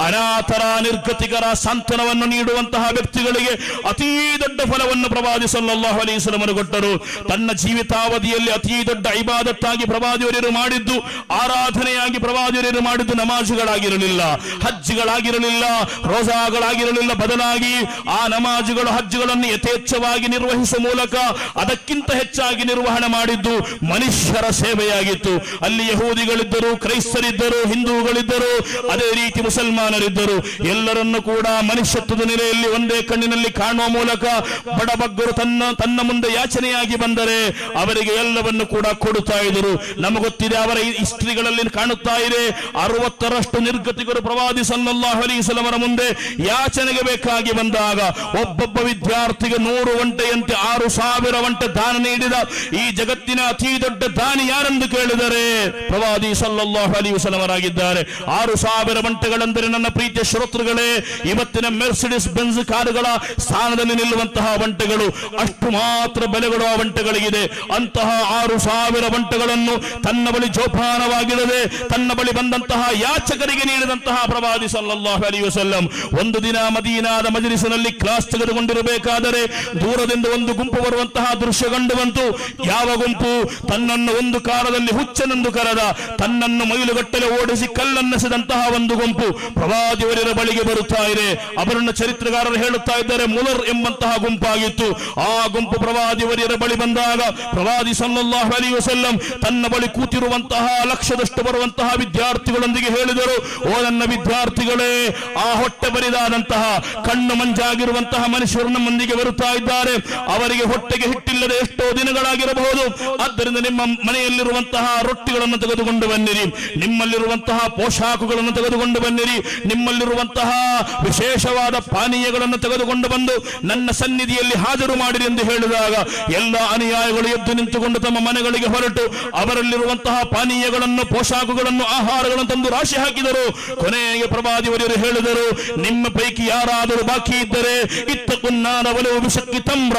ಅನಾಥರ ನಿರ್ಗತಿಕರ ಸಾಂತ್ವನವನ್ನು ನೀಡುವಂತಹ ವ್ಯಕ್ತಿಗಳಿಗೆ ಅತೀ ದೊಡ್ಡ ಫಲವನ್ನು ಪ್ರವಾದಿ ಸಲ್ಲಲ್ಲಾಹು ಅಲೈಹಿ ವಸಲ್ಲಂ ಕೊಟ್ಟರು. ತನ್ನ ಜೀವಿತಾವಧಿಯಲ್ಲಿ ಅತೀ ದೊಡ್ಡ ಇಬಾದತ್ತಾಗಿ ಪ್ರವಾದಿಯವರು ಮಾಡಿದ್ದು, ಆರಾಧನೆಯಾಗಿ ಪ್ರವಾದಿಯವರು ಮಾಡಿದ್ದು ನಮಾಜುಗಳಾಗಿರಲಿಲ್ಲ, ಹಜ್ಗಳಾಗಿರಲಿಲ್ಲ, ರೋಜಾಗಳಾಗಿರಲಿಲ್ಲ. ಬದಲಾಗಿ ಆ ನಮಾಜುಗಳು ಹಜ್ಗಳನ್ನು ಯಥೇಚ್ಛವಾಗಿ ನಿರ್ವಹಿಸುವ ಮೂಲಕ ಅದಕ್ಕಿಂತ ಹೆಚ್ಚಾಗಿ ನಿರ್ವಹಣೆ ಮಾಡಿದ್ದು ಮನುಷ್ಯರ ಸೇವೆಯಾಗಿತ್ತು. ಅಲ್ಲಿ ಯಹೂದಿಗಳಿದ್ದರು, ಕ್ರೈಸ್ತರಿದ್ದರು, ಹಿಂದೂಗಳಿದ್ದರು, ಅದೇ ರೀತಿ ಮುಸಲ್ಮಾನರಿದ್ದರು. ಎಲ್ಲರನ್ನು ಕೂಡ ಮನುಷ್ಯತ್ವದ ನೆಲೆಯಲ್ಲಿ ಒಂದೇ ಕಣ್ಣಿನಲ್ಲಿ ಕಾಣುವ ಮೂಲಕ ಬಡಬಗ್ಗರು ತನ್ನ ಮುಂದೆ ಯಾಚನೆಯಾಗಿ ಬಂದರೆ ಅವರಿಗೆ ಎಲ್ಲವನ್ನು ಕೂಡ ಕೊಡುತ್ತಾ ಇದ್ದರು. ನಮಗೊತ್ತಿದೆ, ಅವರ ಹಿಸ್ಟ್ರಿಗಳಲ್ಲಿ ಕಾಣುತ್ತಾ ಇದೆ, 60ರಷ್ಟು ನಿರ್ಗತಿಕರು ಪ್ರವಾದಿ ಸಲ್ಲಲ್ಲಾಹು ಅಲೈಹಿ ವಸಲ್ಲಮರ ಮುಂದೆ ಯಾಚನೆಗೆ ಬೇಕಾಗಿ ಬಂದಾಗ ಒಬ್ಬೊಬ್ಬ ವಿದ್ಯಾರ್ಥಿಗೆ 100 ಒಂಟೆಯಂತೆ 6000 ಒಂಟೆ ದಾನ ನೀಡಿದ ಈ ಜಗತ್ತಿನ ಅತಿ ದೊಡ್ಡ ದಾನಿ ಯಾರೆಂದು ಕೇಳಿದರೆ ಪ್ರವಾದಿ ಸಲ್ಲಲ್ಲಾಹು ಅಲೈಹಿ ವಸಲ್ಲಮರಾಗಿದ್ದಾರೆ. 6000 ಒಂಟೆಗಳೆಂದರೆ ನನ್ನ ಪ್ರೀತಿಯ ಶ್ರೋತೃಗಳೇ, ಇವತ್ತಿನ ಮೆರ್ಸಿಡಿಸ್ ಬೆಂಜ್ ಕಾರುಗಳ ಸ್ಥಾನದಲ್ಲಿ ನಿಲ್ಲುವಂತಹ ಒಂಟೆಗಳು, ಅಷ್ಟು ಮಾತ್ರ ಬೆಲೆಗಳು ಆ ಒಂಟೆಗಳಿಗಿದೆ. ಅಂತಹ 6000 ಒಂಟೆಗಳನ್ನು ತನ್ನ ಬಳಿ ಜೋಪಾನವಾಗಿಡದೆ ತನ್ನ ಬಳಿ ಬಂದಂತಹ ಯಾಚಕರಿಗೆ ನೀಡಿದಂತಹ ಪ್ರವಾದಿ ಸಲ್ಲಲ್ಲಾಹು ಅಲೈಹಿ ವಸಲ್ಲಂ ಒಂದು ದಿನ ಮದೀನಾದ ಮಜ್ಲಿಸಿನಲ್ಲಿ ಕ್ಲಾಸ್ ತೆಗೆದುಕೊಂಡಿರಬೇಕಾದರೆ ದೂರದಿಂದ ಒಂದು ಗುಂಪು ಬರುವಂತಹ ದೃಶ್ಯ ಕಂಡು ಬಂತು. ಯಾವ ಗುಂಪು? ತನ್ನನ್ನು ಒಂದು ಕಾಲದಲ್ಲಿ ಹುಚ್ಚನೆಂದು ಕರೆದ, ತನ್ನನ್ನು ಮೈಲುಗಟ್ಟಲೆ ಓಡಿಸಿ ಕಲ್ಲನ್ನೆಸೆದಂತಹ ಒಂದು ಗುಂಪು ಪ್ರವಾದಿಯವರ ಬಳಿಗೆ ಬರುತ್ತಾ ಇದೆ. ಅವರನ್ನು ಚರಿತ್ರೆಗಾರರು ಹೇಳುತ್ತಾ ಇದ್ದಾರೆ, ಮುಲರ್ ಎಂಬಂತಹ ಗುಂಪಾಗಿತ್ತು. ಆ ಗುಂಪು ಪ್ರವಾದಿಯವರ ಬಳಿ ಬಂದಾಗ ಪ್ರವಾದಿ ಸಲ್ಲಲ್ಲಾಹು ಅಲೈಹಿ ವಸಲ್ಲಂ ತನ್ನ ಬಳಿ ಕೂತಿರುವಂತಹ ಲಕ್ಷದಷ್ಟು ಬರುವಂತಹ ವಿದ್ಯಾರ್ಥಿಗಳೊಂದಿಗೆ ಹೇಳಿದರು, ಓ ನನ್ನ ವಿದ್ಯಾರ್ಥಿಗಳೇ, ಆ ಹೊಟ್ಟೆ ಬರಿದಾದಂತಹ ಕಣ್ಣು ಮಂಜಾಗಿರುವಂತಹ ಮನುಷ್ಯರು ನಮ್ಮೊಂದಿಗೆ ಬರುತ್ತಾ ಇದ್ದಾರೆ. ಅವರಿಗೆ ಹೊಟ್ಟೆಗೆ ಹಿಟ್ಟಿಲ್ಲದೆ ಎಷ್ಟೋ ದಿನಗಳಾಗಿರಬಹುದು. ಆದ್ದರಿಂದ ನಿಮ್ಮ ಮನೆಯಲ್ಲಿರುವಂತಹ ರೊಟ್ಟಿಗಳನ್ನು ತೆಗೆದುಕೊಂಡು ಬನ್ನಿರಿ, ನಿಮ್ಮಲ್ಲಿರುವಂತಹ ಪೋಷಾಕುಗಳನ್ನು ತೆಗೆದುಕೊಂಡು ಬನ್ನಿರಿ, ನಿಮ್ಮಲ್ಲಿರುವಂತಹ ವಿಶೇಷವಾದ ಪಾನೀಯಗಳನ್ನು ತೆಗೆದುಕೊಂಡು ಬಂದು ನನ್ನ ಸನ್ನಿಧಿಯಲ್ಲಿ ಹಾಜರು ಮಾಡಿರಿ ಎಂದು ಹೇಳಿದಾಗ ಎಲ್ಲ ಅನುಯಾಯಿಗಳು ಎದ್ದು ನಿಂತುಕೊಂಡು ತಮ್ಮ ಮನೆಗಳಿಗೆ ಹೊರಟು ಅವರಲ್ಲಿರುವಂತಹ ಪಾನೀಯಗಳನ್ನು, ಪೋಷಾಕುಗಳನ್ನು, ಆಹಾರಗಳನ್ನು ತಂದು ರಾಶಿ ಹಾಕಿದರು. ಕೊನೆಗೆ ಪ್ರವಾದಿಯವರು ಹೇಳಿದರು, ನಿಮ್ಮ ಪೈಕಿ ಯಾರಾದರೂ ಬಾಕಿ ಇದ್ದರೆ ಇತ್ತಕುನ್ನಾರ ಒಲವು ವಿಷಕ್ಕಿ ತಮ್ರ,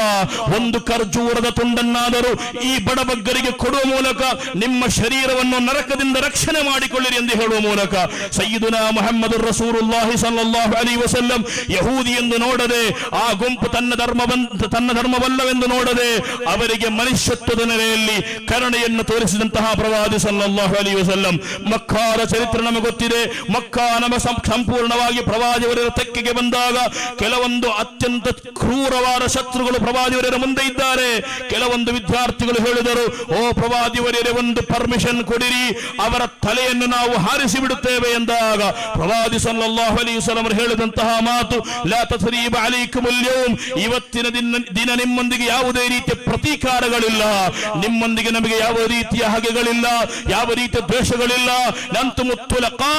ಒಂದು ಖರ್ಜೂರದ ತುಂಡನ್ನಾದರೂ ಈ ಬಡಬಗ್ಗರಿಗೆ ಕೊಡುವ ಮೂಲಕ ನಿಮ್ಮ ಶರೀರವನ್ನು ನರಕದಿಂದ ರಕ್ಷಣೆ ಮಾಡಿಕೊಳ್ಳಿರಿ ಎಂದು ಹೇಳುವ ಮೂಲಕ ಸಯ್ಯಿದುನಾ ಮುಹಮ್ಮದುರ್ ರಸೂಲುಲ್ಲಾಹಿ ಸಲ್ಲಲ್ಲಾಹು ಅಲೈಹಿ ವಸಲ್ಲಂ ಯಹೂದಿ ಎಂದು ನೋಡದೆ, ಆ ಗುಂಪು ತನ್ನ ಧರ್ಮವಲ್ಲವೆಂದು ನೋಡದೆ ಅವರಿಗೆ ಮನುಷ್ಯತ್ವದ ನೆಲೆಯಲ್ಲಿ ಕರುಣೆಯನ್ನು ತೋರಿಸಿದಂತಹ ಪ್ರವಾದಿ ಸಲ್ಲಲ್ಲಾಹು ಅಲೈಹಿ ವಸಲ್ಲಂ. ಮಕ್ಕಾದ ಚರಿತ್ರೆ ನಮಗೆ ಗೊತ್ತಿದೆ. ಮಕ್ಕಾ ಸಂಪೂರ್ಣವಾಗಿ ಪ್ರವಾದಿಯವರ ತೆಕ್ಕೆಗೆ ಬಂದಾಗ ಕೆಲವೊಂದು ಅತ್ಯಂತ ಕ್ರೂರವಾದ ಶತ್ರುಗಳು ಪ್ರವಾದಿಯವರ ಮುಂದೆ ಇದ್ದಾರೆ. ಕೆಲವೊಂದು ವಿದ್ಯಾರ್ಥಿಗಳು ಹೇಳಿದರು, ಓ ಪ್ರವಾದಿಯವರೇ ಒಂದು ಪರ್ಮಿಷನ್ ಕೊಡಿರಿ, ಅವರ ತಲೆಯನ್ನು ನಾವು ಹಾರಿಸಿ ಬಿಡುತ್ತೇವೆ ಎಂದಾಗ ಪ್ರವಾದಿ ಸಲ್ಲಲ್ಲಾಹು ಅಲೈಹಿ ವಸಲ್ಲಂ ಹೇಳಿದಂತಹ ಮಾತು, ಲಾ ತಸ್ರೀಬ ಅಲೈಕುಮುಲ್ ಯೌಮ್, ಇವತ್ತಿನ ದಿನ ನಿಮ್ಮೊಂದಿಗೆ ಯಾವುದೇ ರೀತಿಯ ಪ್ರತೀಕಾರಗಳಿಲ್ಲ, ನಿಮ್ಮೊಂದಿಗೆ ನಮಗೆ ಯಾವ ರೀತಿಯ ಹಗೆಗಳಿಲ್ಲ, ಯಾವ ರೀತಿಯ ದ್ವೇಷಗಳಿಲ್ಲ. ನಂತು ಮುತ್ತುಲಕಾ,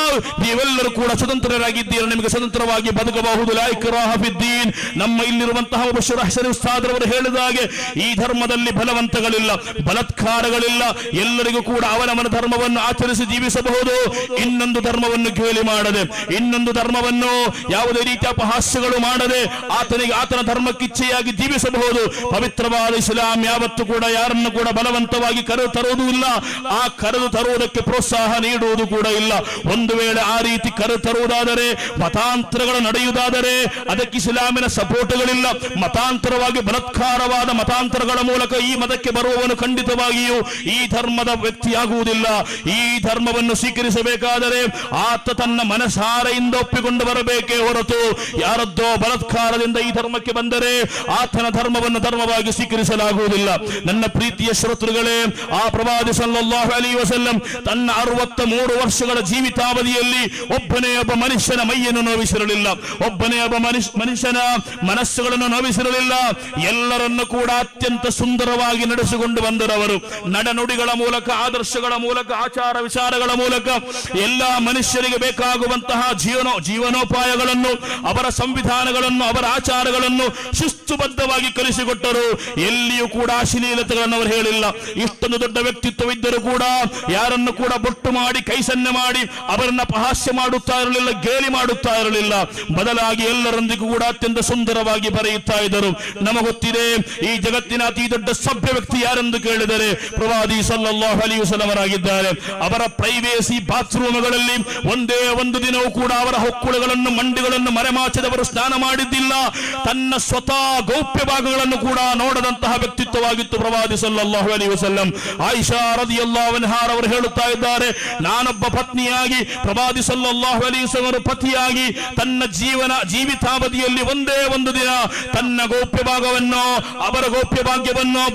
ನೀವೆಲ್ಲರೂ ಕೂಡ ಸ್ವತಂತ್ರರಾಗಿದ್ದೀರಾ, ನಿಮಗೆ ಸ್ವತಂತ್ರವಾಗಿ ಬದುಕಬಹುದು. ಲಾ ಇಕ್ರಾಹ ಫಿದ್ದೀನ್, ನಮ್ಮ ಇಲ್ಲಿರುವಂತಹ ಬಶೀರ್ ಅಹ್ಸನ್ ಉಸ್ತಾದ್ ರವರು ಹೇಳಿದ ಹಾಗೆ ಈ ಧರ್ಮದಲ್ಲಿ ಬಲವಂತಗಳಿಲ್ಲ, ಬಲಾತ್ಕಾರಗಳಿಲ್ಲ. ಎಲ್ಲರಿಗೂ ಕೂಡ ಅವನವನ ಧರ್ಮವನ್ನು ಆಚರಿಸಿ ಜೀವಿಸಬಹುದು. ಇನ್ನೊಂದು ಧರ್ಮವನ್ನು ಕೇಳಿ ಮಾಡದೆ, ಇನ್ನೊಂದು ಧರ್ಮವನ್ನು ಯಾವುದೇ ರೀತಿಯ ಅಪಹಾಸ್ಯಗಳು ಮಾಡದೆ ಆತನಿಗೆ ಆತನ ಧರ್ಮಕ್ಕಿಚ್ಛೆಯಾಗಿ ಜೀವಿಸಬಹುದು. ಪವಿತ್ರವಾದ ಇಸ್ಲಾಂ ಯಾವತ್ತೂ ಕೂಡ ಯಾರನ್ನು ಕೂಡ ಬಲವಂತವಾಗಿ ಕರೆದು ತರುವುದೂ ಇಲ್ಲ, ಆ ಕರೆದು ತರುವುದಕ್ಕೆ ಪ್ರೋತ್ಸಾಹ ನೀಡುವುದು ಕೂಡ ಇಲ್ಲ. ಒಂದು ವೇಳೆ ಆ ರೀತಿ ಕರೆದು ತರುವುದಾದರೆ, ಮತಾಂತರಗಳು ನಡೆಯುವುದಾದರೆ ಅದಕ್ಕೆ ಇಸ್ಲಾಮಿನ ಸಪೋರ್ಟ್ಗಳಿಲ್ಲ. ಮತಾಂತರವಾಗಿ ಬಲಾತ್ಕಾರವಾದ ಮತಾಂತರಗಳ ಮೂಲಕ ಈ ಮತಕ್ಕೆ ಬರುವವನು ಖಂಡಿತವಾಗಿಯೂ ಈ ಧರ್ಮದ ವ್ಯಕ್ತಿಯಾಗುವುದಿಲ್ಲ. ಈ ಧರ್ಮವನ್ನು ಸ್ವೀಕರಿಸಬೇಕಾದರೆ ಆತ ತನ್ನ ಮನಸಾರೆಯಿಂದ ಒಪ್ಪಿಕೊಂಡು ಬರಬೇಕೇ ಹೊರತು ಯಾರದ್ದೋ ಬಲಾತ್ಕಾರದಿಂದ ಈ ಧರ್ಮಕ್ಕೆ ಬಂದರೆ ಆತನ ಧರ್ಮವನ್ನು ಧರ್ಮವಾಗಿ ಸ್ವೀಕರಿಸಲಾಗುವುದಿಲ್ಲ. ನನ್ನ ಪ್ರೀತಿಯ ಶ್ರೋತೃಗಳೇ, ಆ ಪ್ರವಾದಿ ಸಲ್ಲಲ್ಲಾಹು ಅಲೈಹಿ ವಸಲ್ಲಂ ತನ್ನ 63 ವರ್ಷಗಳ ಜೀವಿತಾವಧಿಯಲ್ಲಿ ಒಬ್ಬನೇ ಒಬ್ಬ ಮನುಷ್ಯನ ಮೈಯನ್ನು ನೋವಿಸಿರಲಿಲ್ಲ, ಒಬ್ಬನೇ ಒಬ್ಬ ಮನುಷ್ಯನ ಮನಸ್ಸುಗಳನ್ನು ನೋವಿಸಿರಲಿಲ್ಲ. ಎಲ್ಲರನ್ನು ಕೂಡ ಅತ್ಯಂತ ಸುಂದರವಾಗಿ ನಡೆಸಿಕೊಂಡು ಬಂದರವರು. ನಡೆನುಡಿಗಳ ಮೂಲಕ, ಆದರ್ಶಗಳ ಮೂಲಕ, ಆಚಾರ ವಿಚಾರಗಳ ಮೂಲಕ ಎಲ್ಲಾ ಮನುಷ್ಯರಿಗೆ ಬೇಕಾಗುವಂತಹ ಜೀವನೋಪಾಯಗಳನ್ನು, ಅವರ ಸಂವಿಧಾನಗಳನ್ನು, ಅವರ ಆಚಾರಗಳನ್ನು ಶಿಸ್ತುಬದ್ಧವಾಗಿ ಕಲಿಸಿಕೊಟ್ಟರು. ಎಲ್ಲಿಯೂ ಕೂಡ ಅಶ್ಲೀಲತೆಗಳನ್ನು ಅವರು ಹೇಳಿಲ್ಲ. ಇಷ್ಟೊಂದು ದೊಡ್ಡ ವ್ಯಕ್ತಿತ್ವವಿದ್ದರೂ ಕೂಡ ಯಾರನ್ನು ಕೂಡ ಬೊಟ್ಟು ಮಾಡಿ, ಕೈ ಸನ್ನೆ ಮಾಡಿ ಅವರನ್ನ ಅಪಹಾಸ್ಯ ಮಾಡುತ್ತಾ ಇರಲಿಲ್ಲ, ಗೇಲಿ ಮಾಡುತ್ತಾ ಇರಲಿಲ್ಲ. ಬದಲಾಗಿ ಎಲ್ಲರೊಂದಿಗೂ ಕೂಡ ಅತ್ಯಂತ ಸುಂದರವಾಗಿ ಬರೆಯುತ್ತಾ ಇದ್ದರು. ನಮಗೊತ್ತಿದೆ ಈ ಜಗತ್ತಿನ ಅತಿ ದೊಡ್ಡ ಸಭ್ಯ ವ್ಯಕ್ತಿ ಯಾರೆಂದು ಕೇಳಿದರೆ ಪ್ರವಾದಿ ಸಲ್ಲಲ್ಲಾಹು ಅಲೈಹಿ ವಸಲ್ಲಂ ಆಗಿದ್ದಾರೆ. ಅವರ ಪ್ರೈವೇಸಿ ಬಾತ್ರೂಮ್ಗಳಲ್ಲಿ ಒಂದೇ ಒಂದು ದಿನವೂ ಕೂಡ ಅವರ ಹೊಕ್ಕುಳಗಳನ್ನು, ಮಂಡಿಗಳನ್ನು ಮರೆಮಾಚದವರು ಸ್ನಾನ ಮಾಡಿದ್ದಿಲ್ಲ. ತನ್ನ ಸ್ವತಃ ಗೌಪ್ಯ ಭಾಗಗಳನ್ನು ಕೂಡ ನೋಡದಂತಹ ವ್ಯಕ್ತಿತ್ವವಾಗಿತ್ತು ಪ್ರವಾದಿ ಸಲ್ಲಲ್ಲಾಹು ಅಲೈಹಿ ವಸಲ್ಲಂ. ಆಯಿಷಾ ರದಿಯಲ್ಲಾಹು ಅನ್ಹಾ ಅವರು ಹೇಳುತ್ತಾ ಇದ್ದಾರೆ, ನಾನೊಬ್ಬ ಪತ್ನಿಯಾಗಿ ಪ್ರವಾದಿ ಸಲ್ಲಲ್ಲಾಹು ಅಲೈಹಿ ವಸಲ್ಲಂ ಪತಿಯಾಗಿ ತನ್ನ ಜೀವಿತಾವಧಿಯಲ್ಲಿ ಒಂದೇ ಒಂದು ದಿನ ತನ್ನ ಗೌಪ್ಯ ಭಾಗವನ್ನು, ಅವರ ಗೌಪ್ಯ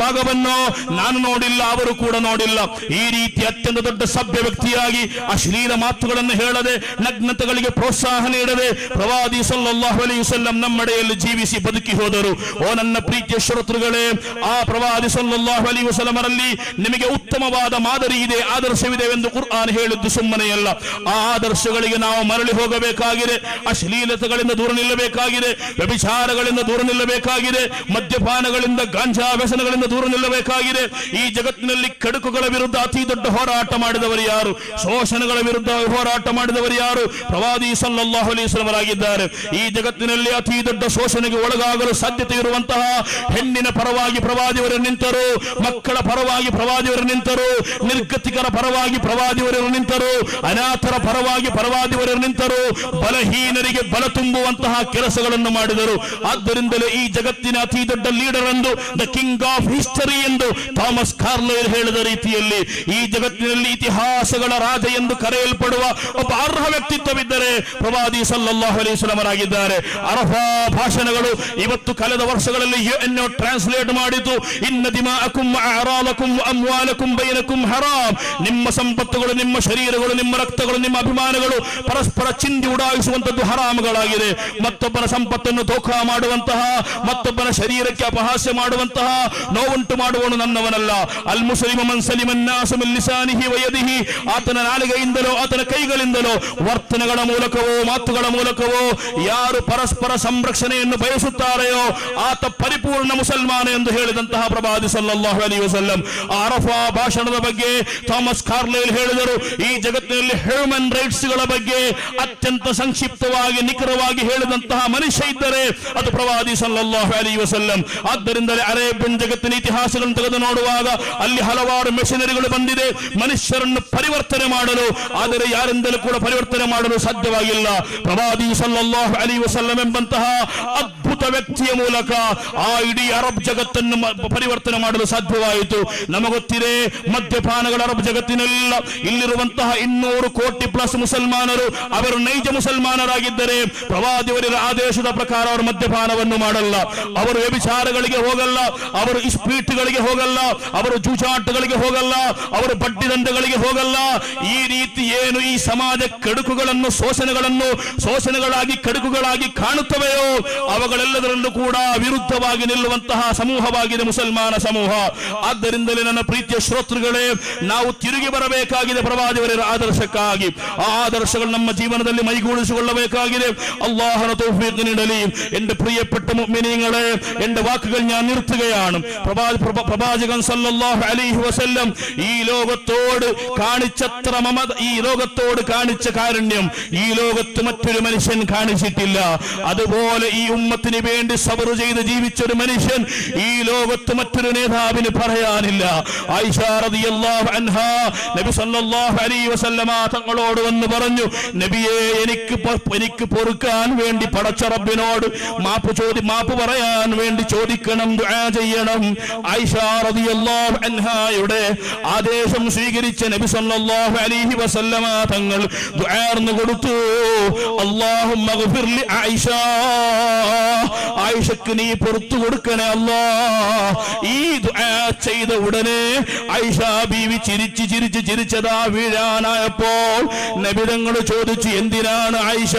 ಭಾಗವನ್ನು ನಾನು ನೋಡಿಲ್ಲ, ಅವರು ಕೂಡ ನೋಡಿಲ್ಲ. ಈ ರೀತಿ ಅತ್ಯಂತ ದೊಡ್ಡ ಸಭ್ಯ ವ್ಯಕ್ತಿಯಾಗಿ ಅಶ್ಲೀಲ ಮಾತುಗಳನ್ನು ಹೇಳದೆ, ನಗ್ನತೆಗಳಿಗೆ ಪ್ರೋತ್ಸಾಹ ನೀಡದೆ ಪ್ರವಾದಿ ಸಲ್ಲಲ್ಲಾಹು ಅಲೈಹಿ ವಸಲ್ಲಂ ನಮ್ಮಡೆಯಲ್ಲಿ ಜೀವಿಸಿ ಬದುಕಿ ಹೋದರು. ಓ ನನ್ನ ಪ್ರೀತಿಯ ಶ್ರೋತೃಗಳೇ, ಆ ಪ್ರವಾದಿ ಸಲ್ಲಲ್ಲಾಹು ಅಲೈಹಿ ವಸಲ್ಲಮರಲ್ಲಿ ನಿಮಗೆ ಉತ್ತಮವಾದ ಮಾದರಿ ಇದೆ, ಆದರ್ಶವಿದೆ ಎಂದು ಕುರ್ಆನ್ ಹೇಳಿದ್ದು ಸುಮ್ಮನೆಯಲ್ಲ. ಆ ಆದರ್ಶಗಳಿಗೆ ನಾವು ಮರಳಿ ಹೋಗಬೇಕಾಗಿದೆ. ಅಶ್ಲೀಲತೆಗಳಿಂದ ದೂರ ನಿಲ್ಲಬೇಕಾಗಿದೆ, ವ್ಯಭಿಚಾರಗಳಿಂದ ದೂರ ನಿಲ್ಲಬೇಕಾಗಿದೆ, ಮದ್ಯಪಾನಗಳಿಂದ, ಗಾಂಜಾ ವ್ಯಸನಗಳಿಂದ ದೂರ ನಿಲ್ಲಬೇಕಾಗಿದೆ. ಈ ಜಗತ್ತಿನಲ್ಲಿ ಕೆಡುಕುಗಳ ವಿರುದ್ಧ ಅತಿ ದೊಡ್ಡ ಹೋರಾಟ ಮಾಡಿದವರು ಯಾರು? ಶೋಷಣೆಗಳ ವಿರುದ್ಧ ಹೋರಾಟ ಮಾಡಿದವರು ಯಾರು? ಪ್ರವಾದಿ ಸಲ್ಲಲ್ಲಾಹು ಅಲೈಹಿ ವಸಲ್ಲಂ ಆಗಿದ್ದಾರೆ. ಈ ಜಗತ್ತಿನಲ್ಲಿ ಅತಿ ದೊಡ್ಡ ಶೋಷಣೆಗೆ ಒಳಗಾಗಲು ಸಾಧ್ಯತೆ ಇರುವಂತಹ ಹೆಣ್ಣಿನ ಪರವಾಗಿ ಪ್ರವಾದಿಯವರು ನಿಂತರು, ಮಕ್ಕಳ ಪರವಾಗಿ ಪ್ರವಾದಿಯವರು ನಿಂತರು, ನಿರ್ಗತಿಕರ ಪರವಾಗಿ ಪ್ರವಾದಿಯವರು ನಿಂತರು, ಅನಾಥರ ಪರವಾಗಿ ಪ್ರವಾದಿಯವರು ನಿಂತರು, ಬಲಹೀನರಿಗೆ ಬಲ ತುಂಬುವಂತಹ ಕೆಲಸಗಳನ್ನು ಮಾಡಿದರು. ಆದ್ದರಿಂದಲೇ ಈ ಜಗತ್ತಿನ ಅತಿ ದೊಡ್ಡ ಲೀಡರ್ ಎಂದು, ದ ಕಿಂಗ್ ಆಫ್ ಹಿಸ್ಟರಿ ಎಂದು ಥಾಮಸ್ ಕಾರ್ಲೈಲ್ ಹೇಳಿದ ರೀತಿಯಲ್ಲಿ ಈ ಜಗತ್ತಿನಲ್ಲಿ ಇತಿಹಾಸಗಳ ರಾಜ ಎಂದು ಕರೆಯಲ್ಪಡುವ ಒಬ್ಬ ಅರ್ಹ ವ್ಯಕ್ತಿತ್ವವಿದ್ದರೆ ಪ್ರವಾದಿ ಸಲ್ಲಲ್ಲಾಹು ಅಲೈಹಿ ವಸಲ್ಲಂ ಆಗಿದ್ದಾರೆ. ಅರಫಾ ಭಾಷಣಗಳು ಇವತ್ತು ಕಳೆದ ವರ್ಷಗಳಲ್ಲಿ ಯುಎನ್ಒ ಟ್ರಾನ್ಸ್ಲೇಟ್ ಮಾಡಿತು, ಇನ್ನ ದಿಮಾಅಕುಂ ಅಅರಾಲಕುಂ ಅಮ್ವಾಲಕುಂ ಬೈನಕುಂ ಹರಾಮ್. ನಿಮ್ಮ ಸಂಪತ್ತುಗಳು, ನಿಮ್ಮ ಶರೀರಗಳು, ನಿಮ್ಮ ರಕ್ತಗಳು, ನಿಮ್ಮ ಅಭಿಮಾನಗಳು ಪರಸ್ಪರ ಚಿಂದಿ ಉಡಾಯಿಸುವಂತದ್ದು ಹರಾಮುಗಳಾಗಿದೆ. ಮತ್ತೊಬ್ಬನ ಸಂಪತ್ತನ್ನು ದೋಖಾ ಮಾಡುವಂತಹ, ಮತ್ತೊಬ್ಬನ ಶರೀರಕ್ಕೆ ಅಪಹಾಸ್ಯ ಮಾಡುವಂತಹ, ನೋವುಂಟು ಮಾಡುವವನು ನನ್ನವನಲ್ಲ. ಅಲ್ ಮುಸ್ಲಿಮ ಮನ್ ಸಲಿಮ ಅನ್ನಾಸು ಮಿನ್ ಲಿಸಾನಿಹಿ ವ ಯದಿಹಿ. ಆತನ ನಾಲಿಗೆಯಿಂದಲೋ ಆತನ ಕೈಗಳಿಂದಲೋ ವರ್ತನೆಗಳ ಮೂಲಕವೋ ಮಾತುಗಳ ಮೂಲಕವೋ ಯಾರು ಪರಸ್ಪರ ಸಂರಕ್ಷಣೆಯನ್ನು ಬಯಸುತ್ತಾರೆಯೋ ಆತ ಪರಿಪೂರ್ಣ ಮುಸಲ್ಮಾನ ಎಂದು ಹೇಳಿದಂತಹ ಪ್ರವಾದಿ ಸಲ್ಲಲ್ಲಾಹು ಅಲೈಹಿ ವಸಲ್ಲಂ. ಅರಫಾ ಭಾಷಣದ ಬಗ್ಗೆ ಥಾಮಸ್ ಕಾರ್ಲೈಲ್ ಹೇಳಿದರು, ಈ ಜಗತ್ತಿನಲ್ಲಿ ಹ್ಯೂಮನ್ ರೈಟ್ಸ್ ಗಳ ಬಗ್ಗೆ ಅತ್ಯಂತ ಸಂಕ್ಷಿಪ್ತವಾಗಿ, ನಿಖರವಾಗಿ ಹೇಳಿದಂತಹ ಮನುಷ್ಯ ಇದ್ದರೆ ಅದು ಪ್ರವಾದಿ ಸಲ್ಲಲ್ಲಾಹು ಅಲೈಹಿ ವಸಲ್ಲಂ. ಆದ್ದರಿಂದಲೇ ಅರೇಬಿಯನ್ ಜಗತ್ತಿನ ಇತಿಹಾಸಗಳನ್ನು ತೆಗೆದು ನೋಡುವಾಗ ಅಲ್ಲಿ ಹಲವಾರು ಮೆಷಿನರಿಗಳು ಬಂದಿದೆ ಮನುಷ್ಯರನ್ನು ಪರಿವರ್ತನೆ ಮಾಡಲು, ಆದರೆ ಯಾರಿಂದಲೂ ಕೂಡ ಪರಿವರ್ತನೆ ಮಾಡಲು ಸಾಧ್ಯವಾಗಿಲ್ಲ. ಪ್ರವಾದಿ ಸಲ್ಲಲ್ಲಾಹು ಅಲೈಹಿ ವಸಲ್ಲಂ ಎಂಬಂತಹ ಅದ್ಭುತ ವ್ಯಕ್ತಿಯ ಮೂಲಕ ಆ ಇಡೀ ಅರಬ್ ಜಗತ್ತನ್ನು ಪರಿವರ್ತನೆ ಮಾಡಲು ಸಾಧ್ಯವಾಯಿತು. ನಮಗೊತ್ತಿದೆ, ಮದ್ಯಪಾನಗಳ ಅರಬ್ ಜಗತ್ತಿನೆಲ್ಲ ಇಲ್ಲಿರುವಂತಹ 200 ಕೋಟಿ ಪ್ಲಸ್ ಮುಸಲ್ಮಾನರು ಅವರು ನೈಜ ಮುಸಲ್ಮಾನರಾಗಿದ್ದರೆ ಪ್ರವಾದಿಯವರ ಆದೇಶದ ಪ್ರಕಾರ ಅವರು ಮದ್ಯಪಾನವನ್ನು ಮಾಡಲ್ಲ, ಅವರು ವ್ಯಭಿಚಾರಗಳಿಗೆ ಹೋಗಲ್ಲ, ಅವರು ಇಸ್ಪೀಟ್ಗಳಿಗೆ ಹೋಗಲ್ಲ, ಅವರು ಜೂಜಾಟಗಳಿಗೆ ಹೋಗಲ್ಲ, ಅವರು ಬಡ್ಡಿದಂಡಗಳಿಗೆ ಹೋಗಲ್ಲ. ಈ ರೀತಿ ಏನು ಈ ಸಮಾಜ ಕೆಡುಕುಗಳನ್ನು ಶೋಷಣೆಗಳಾಗಿ ಕೆಡುಕುಗಳಾಗಿ ಕಾಣುತ್ತವೆಯೋ ಅವುಗಳೆಲ್ಲದರಲ್ಲೂ ಕೂಡ ವಿರುದ್ಧವಾಗಿ ನಿಲ್ಲುವಂತಹ ಸಮೂಹವಾಗಿದೆ ಮುಸಲ್ಮಾನ ಸಮೂಹ. ಆದ್ದರಿಂದಲೇ ನನ್ನ ಪ್ರೀತಿಯ ಶ್ರೋತೃಗಳೇ, ನಾವು ತಿರುಗಿ ಬರಬೇಕಾಗಿದೆ ಪ್ರವಾದಿಯವರ ಆದರ್ಶಕ್ಕಾಗಿ. ಆ ആദർശങ്ങൾ ನಮ್ಮ ಜೀವನದಲ್ಲಿ മൈഗൂഢിച്ചുകൊള്ളಬೇಕಾಗಿದೆ. അല്ലാഹു തൗഫീഖ് നീടലി. എൻ്റെ പ്രിയപ്പെട്ട മുഅ്മിനീങ്ങളെ, എൻ്റെ വാക്കുകൾ ഞാൻ നിർത്തുകയാണ്. പ്രവാചകൻ സല്ലല്ലാഹു അലൈഹി വസല്ലം ഈ ലോകത്തോട് കാണിച്ചത്ര മമത, ഈ ലോകത്തോട് കാണിച്ച കാരുണ്യം ഈ ലോകത്ത് മറ്റൊരു മനുഷ്യൻ കാണിച്ചിട്ടില്ല. അതുപോലെ ഈ ഉമ്മത്തിന് വേണ്ടി സബർ ചെയ്ത് ജീവിച്ചൊരു മനുഷ്യൻ ഈ ലോകത്ത് മറ്റൊരു നേതാവിന് പറയാനില്ല. ആയിഷ റളിയല്ലാഹു അൻഹാ നബി സല്ലല്ലാഹു അലൈഹി വസല്ലമ തങ്ങളോട് വന്ന് പറഞ്ഞു, നബിയെ, എനിക്ക് പൊറുക്കാൻ വേണ്ടി പടച്ച റബ്ബിനോട് മാപ്പ് പറയാൻ വേണ്ടി ചോദിക്കണം, ദുആ ചെയ്യണം. ആയിഷ റളിയല്ലാഹു അൻഹായുടെ ആദേശം സ്വീകരിച്ച നബി സല്ലല്ലാഹു അലൈഹി വസല്ലമ തങ്ങൾ ദുആർന്നു കൊടുത്തു, അല്ലാഹുമ്മഗ്ഫിർ ലി ആയിഷ, ആയിഷക്ക് നീ പുറത്തു കൊടുക്കണേ അല്ലാഹ്. ഈ ദുആ ചെയ്ത ഉടനെ ആയിഷ ബീവി ചിരിച്ചതാ വീഴാനായപ്പോൾ നബി തങ്ങൾ ചോദിച്ചു, എന്തിനാണ് ആയിഷ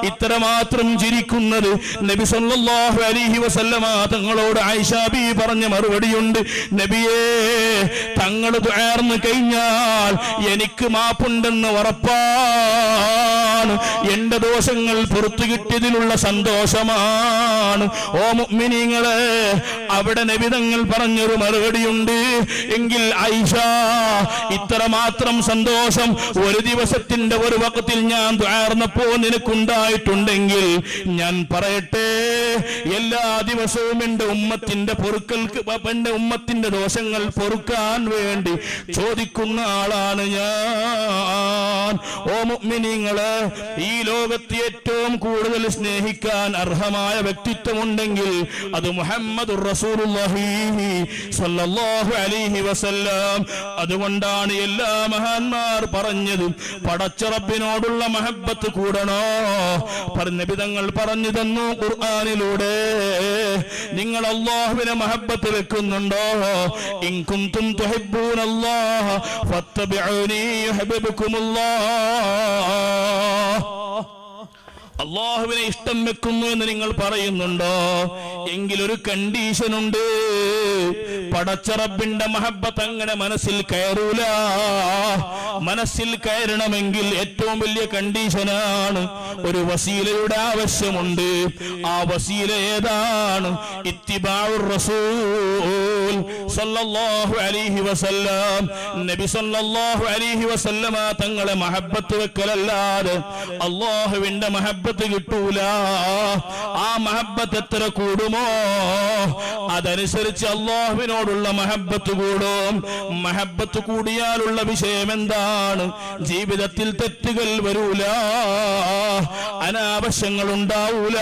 ഇത്രമാത്രം ചിരിക്കുന്നത്? നബി സല്ലല്ലാഹു അലൈഹി വസല്ലമ തങ്ങളോട് ആയിഷ ബീവി പറഞ്ഞ മറുപടിയുണ്ട്, നബിയേ, തങ്ങൾ ദുആർന്നു കഴിഞ്ഞാൽ എനിക്ക് മാപ്പുണ്ടെന്ന് ഉറപ്പാണ്, എന്റെ ദോഷങ്ങൾ പുറത്തു കിട്ടിയതിലുള്ള സന്തോഷമാണ്. ഓ മുഅ്മിനീങ്ങളെ, അവിടെ നബി തങ്ങൾ പറഞ്ഞൊരു മറുപടിയുണ്ട്, എങ്കിൽ ആയിഷ, ഇത്രമാത്രം സന്തോഷം ഒരു ദിവസത്തിന്റെ ഒരു വഖത്തിൽ ഞാൻ ദുആർന്നപ്പോൾ നിനക്കുണ്ടായിട്ടുണ്ടെങ്കിൽ ഞാൻ പറയട്ടെ, എല്ലാ ദിവസവും എന്റെ ഉമ്മത്തിന്റെ ദോഷങ്ങൾ പൊറുക്കാൻ വേണ്ടി ചോദിക്കുന്ന ആളാണ് ഞാൻ. ഓ മുഅ്മിനീങ്ങളെ, ഈ ലോകത്ത് ഏറ്റവും കൂടുതൽ സ്നേഹിക്കാൻ അർഹമായ വ്യക്തിത്വമുണ്ടെങ്കിൽ അത് മുഹമ്മദുർ റസൂലുള്ളാഹി സ്വല്ലല്ലാഹു അലൈഹി വസല്ലം. അതുകൊണ്ടാണ് എല്ലാ മഹാന്മാർ പറഞ്ഞത്, പടച്ച റബ്ബിനോടുള്ള മഹബ്ബത്ത് കൂടണോ? നബിതങ്ങൾ പറഞ്ഞു തന്നു ഖുർആനിലൂടെ, നിങ്ങൾ അല്ലാഹുവിനെ മഹബ്ബത്ത് വെക്കുന്നുണ്ടോ? ഇൻ കുൻതും തുഹിബ്ബൂനല്ലാഹ ഫത്തബിഊനി യുഹിബ്ബുകുമുല്ലാഹ്. അല്ലാഹുവിനെ ഇഷ്ടം വെക്കുന്നു എന്ന് നിങ്ങൾ പറയുന്നുണ്ടോ? എങ്കിലൊരു കണ്ടീഷനുണ്ട്, പടച്ച റബ്ബിന്റെ മഹബ്ബത്ത് അങ്ങനെ മനസ്സിൽ കയറൂല. മനസ്സിൽ കയറണമെങ്കിൽ ഏറ്റവും വലിയ കണ്ടീഷനാണ്, ഒരു വസീലയുടെ ആവശ്യമുണ്ട്. ആ വസീല ഏതാണ്? ഇത്തിബാഉർ റസൂൽ സല്ലല്ലാഹു അലൈഹി വസല്ലം. നബി സല്ലല്ലാഹു അലൈഹി വസല്ലമ തങ്ങളെ മഹബ്ബത്ത് വെക്കലല്ലാതെ അല്ലാഹുവിന്റെ മഹബ്ബത്ത് കിട്ടൂല. ആ മഹബ്ബത്ത് എത്ര കൂടുമോ അതനുസരിച്ച് അല്ലാഹുവിനോടുള്ള മഹബ്ബത്ത് കൂടും. മഹബ്ബത്ത് കൂടിയാലുള്ള വിഷയം എന്താണ്? ജീവിതത്തിൽ തെറ്റുകൾ വരൂല, അനാവശ്യങ്ങൾ ഉണ്ടാവൂല.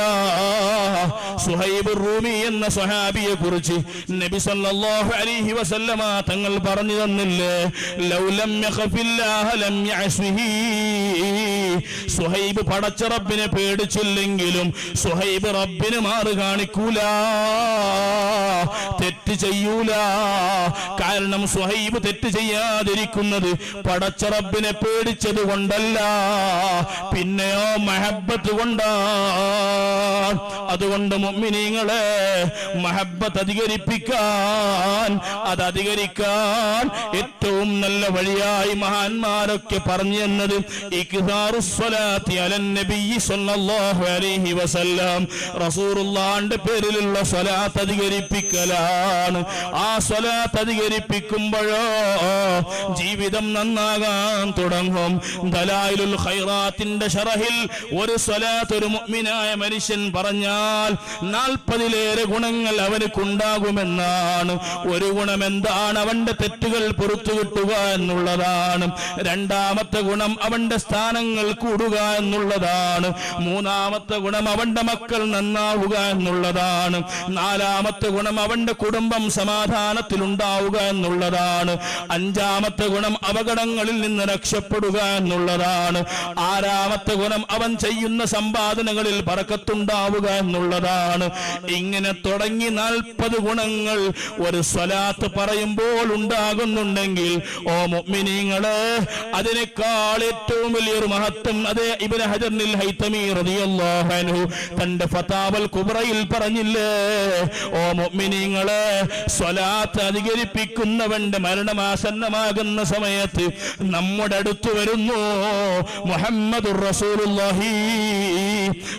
സുഹൈബ് റൂമി എന്ന സ്വഹാബിയെ കുറിച്ച് നബി സല്ലല്ലാഹു അലൈഹി വസല്ലമ തങ്ങൾ പറഞ്ഞു തന്നില്ലേ, ലൗ ലം യഖഫില്ലാഹ ലം യഅസ്വിഹി. സുഹൈബ് പടച്ച റബ്ബിനെ പേടിച്ചില്ലെങ്കിലും സുഹൈബ് റബ്ബിന് മാറ് കാണിക്കൂല, തെറ്റ് ചെയ്യൂല. കാരണം സുഹൈബ് തെറ്റ് ചെയ്യാതിരിക്കുന്നത് പടച്ച റബ്ബിനെ പേടിച്ചത് കൊണ്ടല്ല, പിന്നെയോ മഹബ്ബത്ത് കൊണ്ടാണ്. അതുകൊണ്ട് മുഅ്മിനീങ്ങളെ, മഹബ്ബത്ത് അധികരിപ്പിക്കാൻ ഏറ്റവും നല്ല വഴിയായി മഹാന്മാരൊക്കെ പറഞ്ഞു തന്നത് ഇക്താറുസ് സ്വലാത്തി അലൻ നബി സല്ലല്ലാഹു അലൈഹി വസല്ലം. റസൂലുള്ളാഹിന്റെ പേരിലുള്ള സ്വലാത്ത് അധികരിപ്പിക്കലാണ്. എന്നുള്ളതാണ്. ആ സ്വലാത്ത് അധികരിപ്പിക്കുമ്പോഴോ ജീവിതം നന്നാകാൻ തുടങ്ങും. ദലായിലുൽ ഖൈറാത്തിന്റെ ശറഹിൽ ഒരു സ്വലാത്ത് ഒരു മുഅ്മിനായ മനുഷ്യൻ പറഞ്ഞാൽ 40-ലേറെ ഗുണങ്ങൾ അവനുണ്ടാകുമെന്നാണ്. ഒരു ഗുണം എന്താണ്? അവന്റെ തെറ്റുകൾ പുറത്തു കിട്ടുക എന്നുള്ളതാണ്. രണ്ടാമത്തെ ഗുണം അവന്റെ സ്ഥാനങ്ങൾ കൂടുക എന്നുള്ളതാണ്. മൂന്നാമത്തെ ഗുണം അവന്റെ മക്കൾ നന്നാവുക എന്നുള്ളതാണ്. നാലാമത്തെ ഗുണം അവന്റെ കുടുംബം സമാധാനത്തിലുണ്ടാവുക എന്നുള്ളതാണ്. അഞ്ചാമത്തെ ഗുണം അപകടങ്ങളിൽ നിന്ന് രക്ഷപ്പെടുക എന്നുള്ളതാണ്. ആറാമത്തെ ഗുണം അവൻ ചെയ്യുന്ന സമ്പാദനകളിൽ ബറക്കത്തുണ്ടാവുക എന്നുള്ളതാണ്. ഇങ്ങനെ തുടങ്ങി 40 ഗുണങ്ങൾ ഒരു സ്വലാത്ത് പറയുമ്പോൾ ഉണ്ടാകുന്നുണ്ടെങ്കിൽ ഓ മുഅ്മിനീങ്ങളെ, അതിനേക്കാൾ ഏറ്റവും വലിയൊരു മഹത്വം അതേ ഇബ്നു ഹജറുൽ ഹൈതമി റളിയല്ലാഹു അൻഹു തന്റെ ഫതാവൽ കുബ്രയിൽ പറഞ്ഞില്ലേ? ഓ മുഅ്മിനീങ്ങളെ, സ്വലാത്ത് അധികരിപ്പിക്കുന്നവന്റെ മരണമാസന്നമാകുന്ന സമയത്ത് നമ്മുടെ അടുത്ത് വരുന്നു മുഹമ്മദുർ റസൂലുള്ളാഹി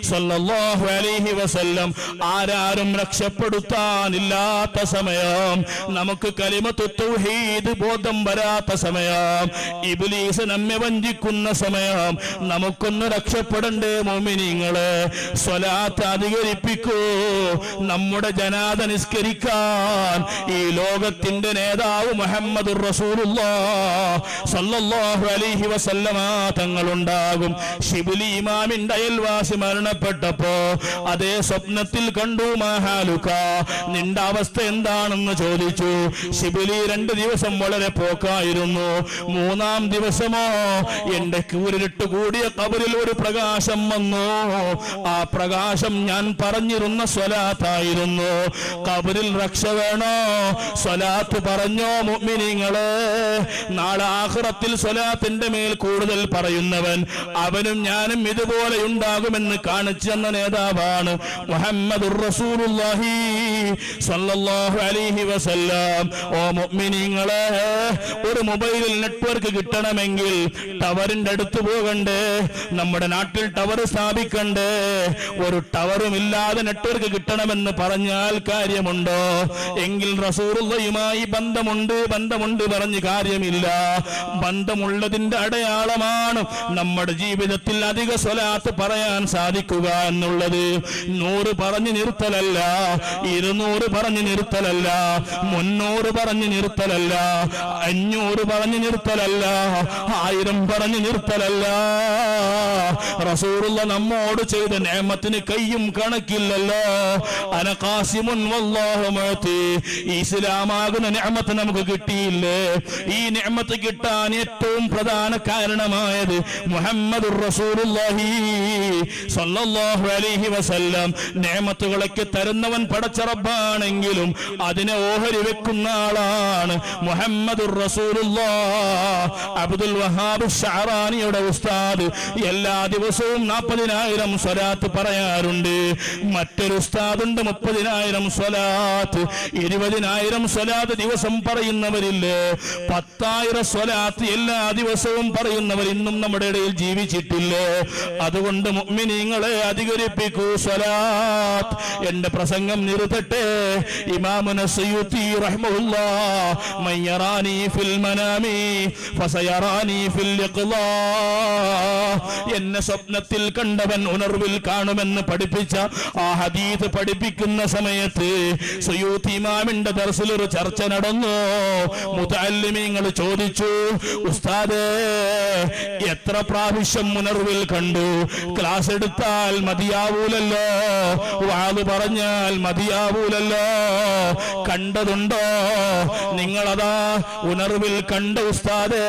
സ്വല്ലല്ലാഹു അലൈഹി വസല്ലം. ആരാരും രക്ഷപ്പെടുത്താനില്ലാത്ത സമയം, നമുക്ക് കലിമത്തു തൗഹീദ് ബോധം വരാത്ത സമയം, ഇബ്ലീസ് നമ്മെ വഞ്ചിക്കുന്ന സമയം, നമുക്കൊന്ന് രക്ഷപ്പെടണ്ടേ മുഅ്മിനീങ്ങളെ? സ്വലാത്ത് അധികരിപ്പിക്കൂ. നമ്മുടെ ജനാദ നിസ്കരിക്കാൻ ഈ ലോകത്തിന്റെ നേതാവ് മുഹമ്മദുർ റസൂലുള്ളാഹി സ്വല്ലല്ലാഹു അലൈഹി വസല്ലമ തങ്ങളുണ്ടാകും. ശിബിലി ഇമാമിന്റെ അയൽവാസി മരണപ്പെട്ടപ്പോ അതേ സ്വപ്നത്തിൽ കണ്ടു. മഹാലുക, നിന്റെ അവസ്ഥ എന്താണെന്ന് ചോദിച്ചു. ശിബിലി 2 ദിവസം വളരെ പോക്കായിരുന്നു. 3-ാം ദിവസമോ എന്റെ കൂരിട്ട് കൂടിയ ഖബറിൽ ഒരു പ്രകാശം വന്നു. ആ പ്രകാശം ഞാൻ പറഞ്ഞിരുന്ന സ്വലാത്തായിരുന്നു. ഖബറിൽ രക്ഷ വേണോ? സ്വലാത്ത് പറഞ്ഞോ മുഅ്മിനീങ്ങളെ? നാളെ ആഖിറത്തിൽ സ്വലാത്തിന്റെ മേൽ കൂടുതൽ പറയുന്നവൻ അവനും ഞാനും ഇതുപോലെ ഉണ്ടാകുമെന്ന് കാണിച്ചു തന്ന നേതാവാണ് മുഹമ്മദുർ റസൂലുള്ളാഹി സ്വല്ലല്ലാഹു അലൈഹി വസല്ലം. ഓ മുഅ്മിനീങ്ങളെ, ഒരു മൊബൈലിൽ നെറ്റ്വർക്ക് കിട്ടണമെങ്കിൽ ടവറിന്റെ അടുത്ത് പോകണ്ടേ? നമ്മുടെ നാട്ടിൽ ടവർ സ്ഥാപിക്കണ്ടേ? ഒരു ടവറും ഇല്ലാതെ നെറ്റ്വർക്ക് കിട്ടണമെന്ന് പറഞ്ഞാൽ കാര്യമുണ്ടോ? എങ്കിൽ റസൂലുള്ളാഹിയുമായി ബന്ധമുണ്ട് പറഞ്ഞ് കാര്യമില്ല. ബന്ധമുള്ളതിന്റെ അടയാളമാണ് നമ്മുടെ ജീവിതത്തിൽ അധിക സ്വലാത്ത് പറയാൻ സാധിക്കുക എന്നുള്ളത്. 100 പറഞ്ഞു നിർത്തലല്ല, 200 പറഞ്ഞു നിർത്തലല്ല, 300 പറഞ്ഞു നിർത്തലല്ല, 500 പറഞ്ഞു നിർത്തലല്ല, 1000 പറഞ്ഞു നിർത്തലല്ല. റസൂലുള്ള നമ്മോട് ചെയ്ത നിഅമത്തിന് കയ്യും കണക്കില്ലല്ലോ. അന ഖാസിമുൻ വല്ലാഹു മുഅതി. ഇസ്ലാമാകുന്ന നിഅമത്ത് നമുക്ക് കിട്ടിയില്ലേ? ഈ നിഅമത്ത് കിട്ടാൻ ഏറ്റവും പ്രധാന കാരണമായത് മുഹമ്മദുർ റസൂലുള്ളാഹി സ്വല്ലല്ലാഹു അലൈഹി വസല്ലം. നിഅമത്തുകളൊക്കെ തരുന്നവൻ പടച്ച റബ്ബാണെങ്കിലും അതിനെ ഓഹരി വെക്കുന്ന ആളാണ് മുഹമ്മദുർ റസൂലുള്ളാഹ്. അബ്ദുൽ വഹാബ് ശഅറാനിയുടെ ഉസ്താദ് എല്ലാ ദിവസവും 40,000 സ്വലാത്ത് പറയാറുണ്ട്. മറ്റൊരു ഉസ്താദുണ്ട് 30,000 സ്വലാത്ത്. 20,000 സ്വലാത്ത് ദിവസം പറയുന്നവരില്ലേ? 10,000 സ്വലാത്ത് എല്ലാ ദിവസവും പറയുന്നവർ ഇന്നും നമ്മുടെ ഇടയിൽ ജീവിച്ചിട്ടില്ലേ? അതുകൊണ്ട് മുഅ്മിനീങ്ങളെ അധികരിപ്പിക്കൂ സ്വലാത്ത്. എന്റെ പ്രസംഗം നിർത്തട്ടെ. ഇമാമുന സയ്യൂത്തി റഹ്മഹുല്ലാഹ്, മൻ യറാനി ഫിൽ മനാമി ഫസയറാനി ഫിൽ ഇഖ്ലാ. എന്നെ സ്വപ്നത്തിൽ കണ്ടവൻ ഉണർവിൽ കാണുമെന്ന് പഠിപ്പിച്ച ആ ഹദീസ് പഠിപ്പിക്കുന്ന സമയത്ത് സയ്യൂത്തി ഇമാമിന്റെ ദർസിൽ ഒരു ചർച്ച നടന്നു. മുതഅല്ലിമീങ്ങൾ ചോദിച്ചു, ഉസ്താദേ, എത്ര പ്രാവശ്യം ഉണർവിൽ കണ്ടു? ക്ലാസ് എടുത്താൽ മതിയാവൂലല്ലോ, വാത് പറഞ്ഞാൽ മതിയാവൂലല്ലോ. കണ്ടതുണ്ടോ? നിങ്ങളതാ ഉണർവിൽ കണ്ട ഉസ്താദേ?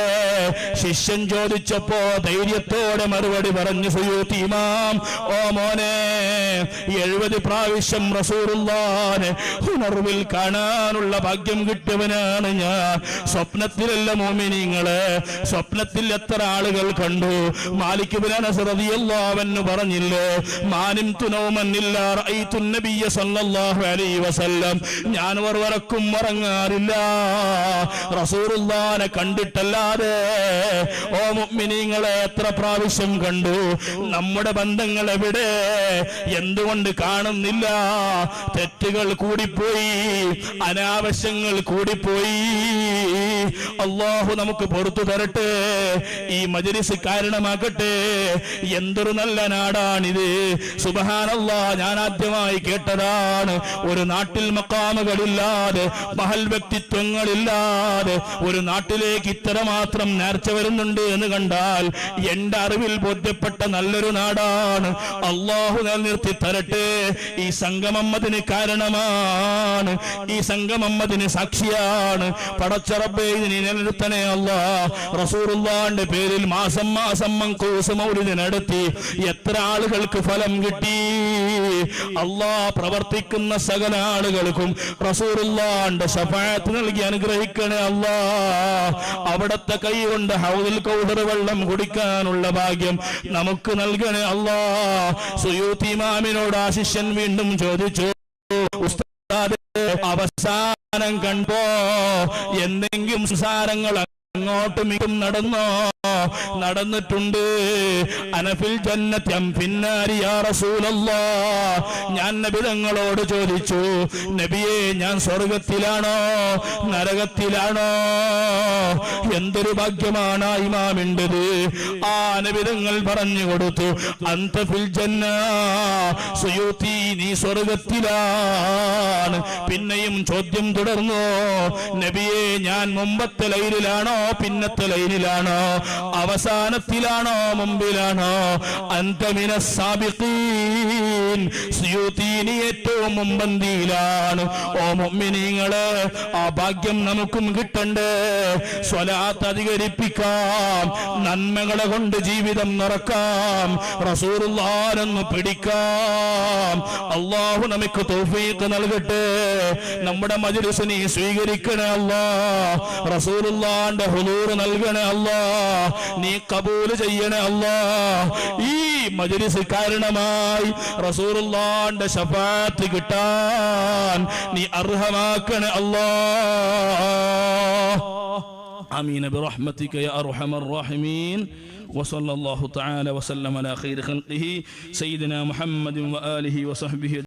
ശിഷ്യൻ ചോദിച്ചപ്പോ ധൈര്യത്തോടെ മറുപടി പറഞ്ഞു സയ്യൂത്തി ഇമാം, ഓ മോനെ, 70 പ്രാവശ്യം റസൂലുള്ളാഹിനെ ഉണർവിൽ കാണാനുള്ള ഭാഗ്യം കിട്ടിയവനാണ് ഞാൻ. സ്വപ്നത്തിലല്ല മുഅ്മിനീങ്ങളെ, സ്വപ്നത്തിൽ എത്ര ആളുകൾ കണ്ടു? മാലിക് ഇബ്നു അനസ് റളിയല്ലാഹു അൻഹു പറഞ്ഞില്ലേ, മാനിംതു നൗമൻ ഇല്ലാ റഅയ്തു നബിയ സല്ലല്ലാഹു അലൈഹി വസല്ലം. ഞാൻ വറക്കും ഉറങ്ങാറില്ല റസൂലുള്ളാഹിനെ കണ്ടിട്ടല്ലാതെ. ഓ മുഅ്മിനീങ്ങളെ, എത്ര പ്രാവശ്യം കണ്ടു? നമ്മുടെ ബന്ധങ്ങൾ എവിടെ? എന്തുകൊണ്ട് കാണുന്നില്ല? തെറ്റുകൾ കൂടിപ്പോയി കൂടിപ്പോയി, അനാവശ്യങ്ങൾ കൂടിപ്പോയി. അല്ലാഹു നമുക്ക് പുറത്തു തരട്ടെ, ഈ മജ്‌ലിസ് കാരണമാക്കട്ടെ. എന്തൊരു നല്ല നാടാണിത്. സുബ്ഹാനല്ലാഹ്, ഞാൻ ആദ്യമായി കേട്ടതാണ്. ഒരു നാട്ടിൽ മഖാമുകളില്ലാതെ, മഹൽ വ്യക്തിത്വങ്ങളില്ലാതെ ഒരു നാട്ടിലേക്ക് ഇത്രമാത്രം നേർച്ച വരുന്നുണ്ട് എന്ന് കണ്ടാൽ എന്റെ അറിവിൽ ബോധ്യപ്പെട്ട നല്ലൊരു നാടാണ്. അല്ലാഹു നിലനിർത്തി തരട്ടെ. ഈ സംഗമം അതിന് കാരണമാണ്, ഈ സംഗമം അതിന് സാക്ഷിയാണ്. പടച്ച റബ്ബേ, ഇതിനെ നിലനിർത്തണേ അല്ലാ. റസൂലുള്ളാഹിന്റെ പേരിൽ മാസം മാസം മങ്കൂസ് മൗലിദ് നടത്തി എത്ര ആളുകൾക്ക് ഫലം കിട്ടി. അല്ലാ, പ്രവർത്തിക്കുന്ന സകല ആളുകൾക്കും റസൂലുള്ളാഹിന്റെ ശഫാഅത്ത് നൽകി അനുഗ്രഹിക്കണേ അല്ലാ. അവിടത്തെ കൈ കൊണ്ട് ഹൗദുൽ കൗസർ വെള്ളം കുടിക്കാനുള്ള ഭാഗ്യം നമുക്ക് നൽകണേ അല്ലാ. സുയൂത്തി ഇമാമിനോട് ആ ശിഷ്യൻ വീണ്ടും ചോദിച്ചു, ഉസ്താദ്, അവസാനം കണ്ടോ എന്തെങ്കിലും സംസാരങ്ങൾ അങ്ങോട്ടും ഇങ്ങോട്ടും നടന്നിട്ടുണ്ട്? അനഫിൽ ജന്നത്തി അം ഫിന്നാരി യാ റസൂലല്ലാഹ്. ഞാൻ നബി തങ്ങളോട് ചോദിച്ചു, നബിയേ, ഞാൻ സ്വർഗത്തിലാണോ നരകത്തിലാണോ? എന്തൊരു ഭാഗ്യമാണ് ഇമാമിൻ്റെത്. ആ നബി തങ്ങൾ പറഞ്ഞു കൊടുത്തു, അന്ത ഫിൽ ജന്ന, സുയൂത്തി, നീ സ്വർഗത്തിലാണ്. പിന്നെയും ചോദ്യം തുടർന്നു, നബിയേ, ഞാൻ മുമ്പത്തെ ലൈനിലാണോ പിന്നത്തെ ലൈനിലാണോ, അവസാനത്തിലാണോ മുമ്പിലാണോ? അന്ത മിനസ് സാബിഖീൻ, സുയൂത്തി, നീ ഏറ്റവും മുമ്പന്തിയിലാണ്. ഓ മുഅ്മിനീങ്ങളെ, ആ ഭാഗ്യം നമുക്കും കിട്ടണ്ടേ? സ്വലാത്ത് അധികരിപ്പിക്കാം, നന്മകളെ കൊണ്ട് ജീവിതം നിറക്കാം, റസൂലുള്ളാഹിനെ പിടിക്കാം. അല്ലാഹു നമുക്ക് തൗഫീഖ് നൽകട്ടെ. നമ്മുടെ മജ്‌ലിസ് നീ സ്വീകരിക്കണേ അല്ലാഹ്. റസൂലുള്ളാഹിന്റെ ഹുദൂർ നൽകണേ അല്ലാഹ്. നീ കബൂൽ ചെയ്യണേ അല്ലാഹ്. ഈ മജ്‌ലിസ് കാരണമായി റസൂലുള്ളാഹിന്റെ ശഫാഅത്ത് കിട്ടാൻ നീ അർഹമാക്കണേ അല്ലാഹ്. ആമീൻ ബിറഹ്മതിക യാ അർഹമർ റഹീമീൻ. وصلى الله تعالى وسلم على خير خلقه سيدنا محمد وآله وصحبه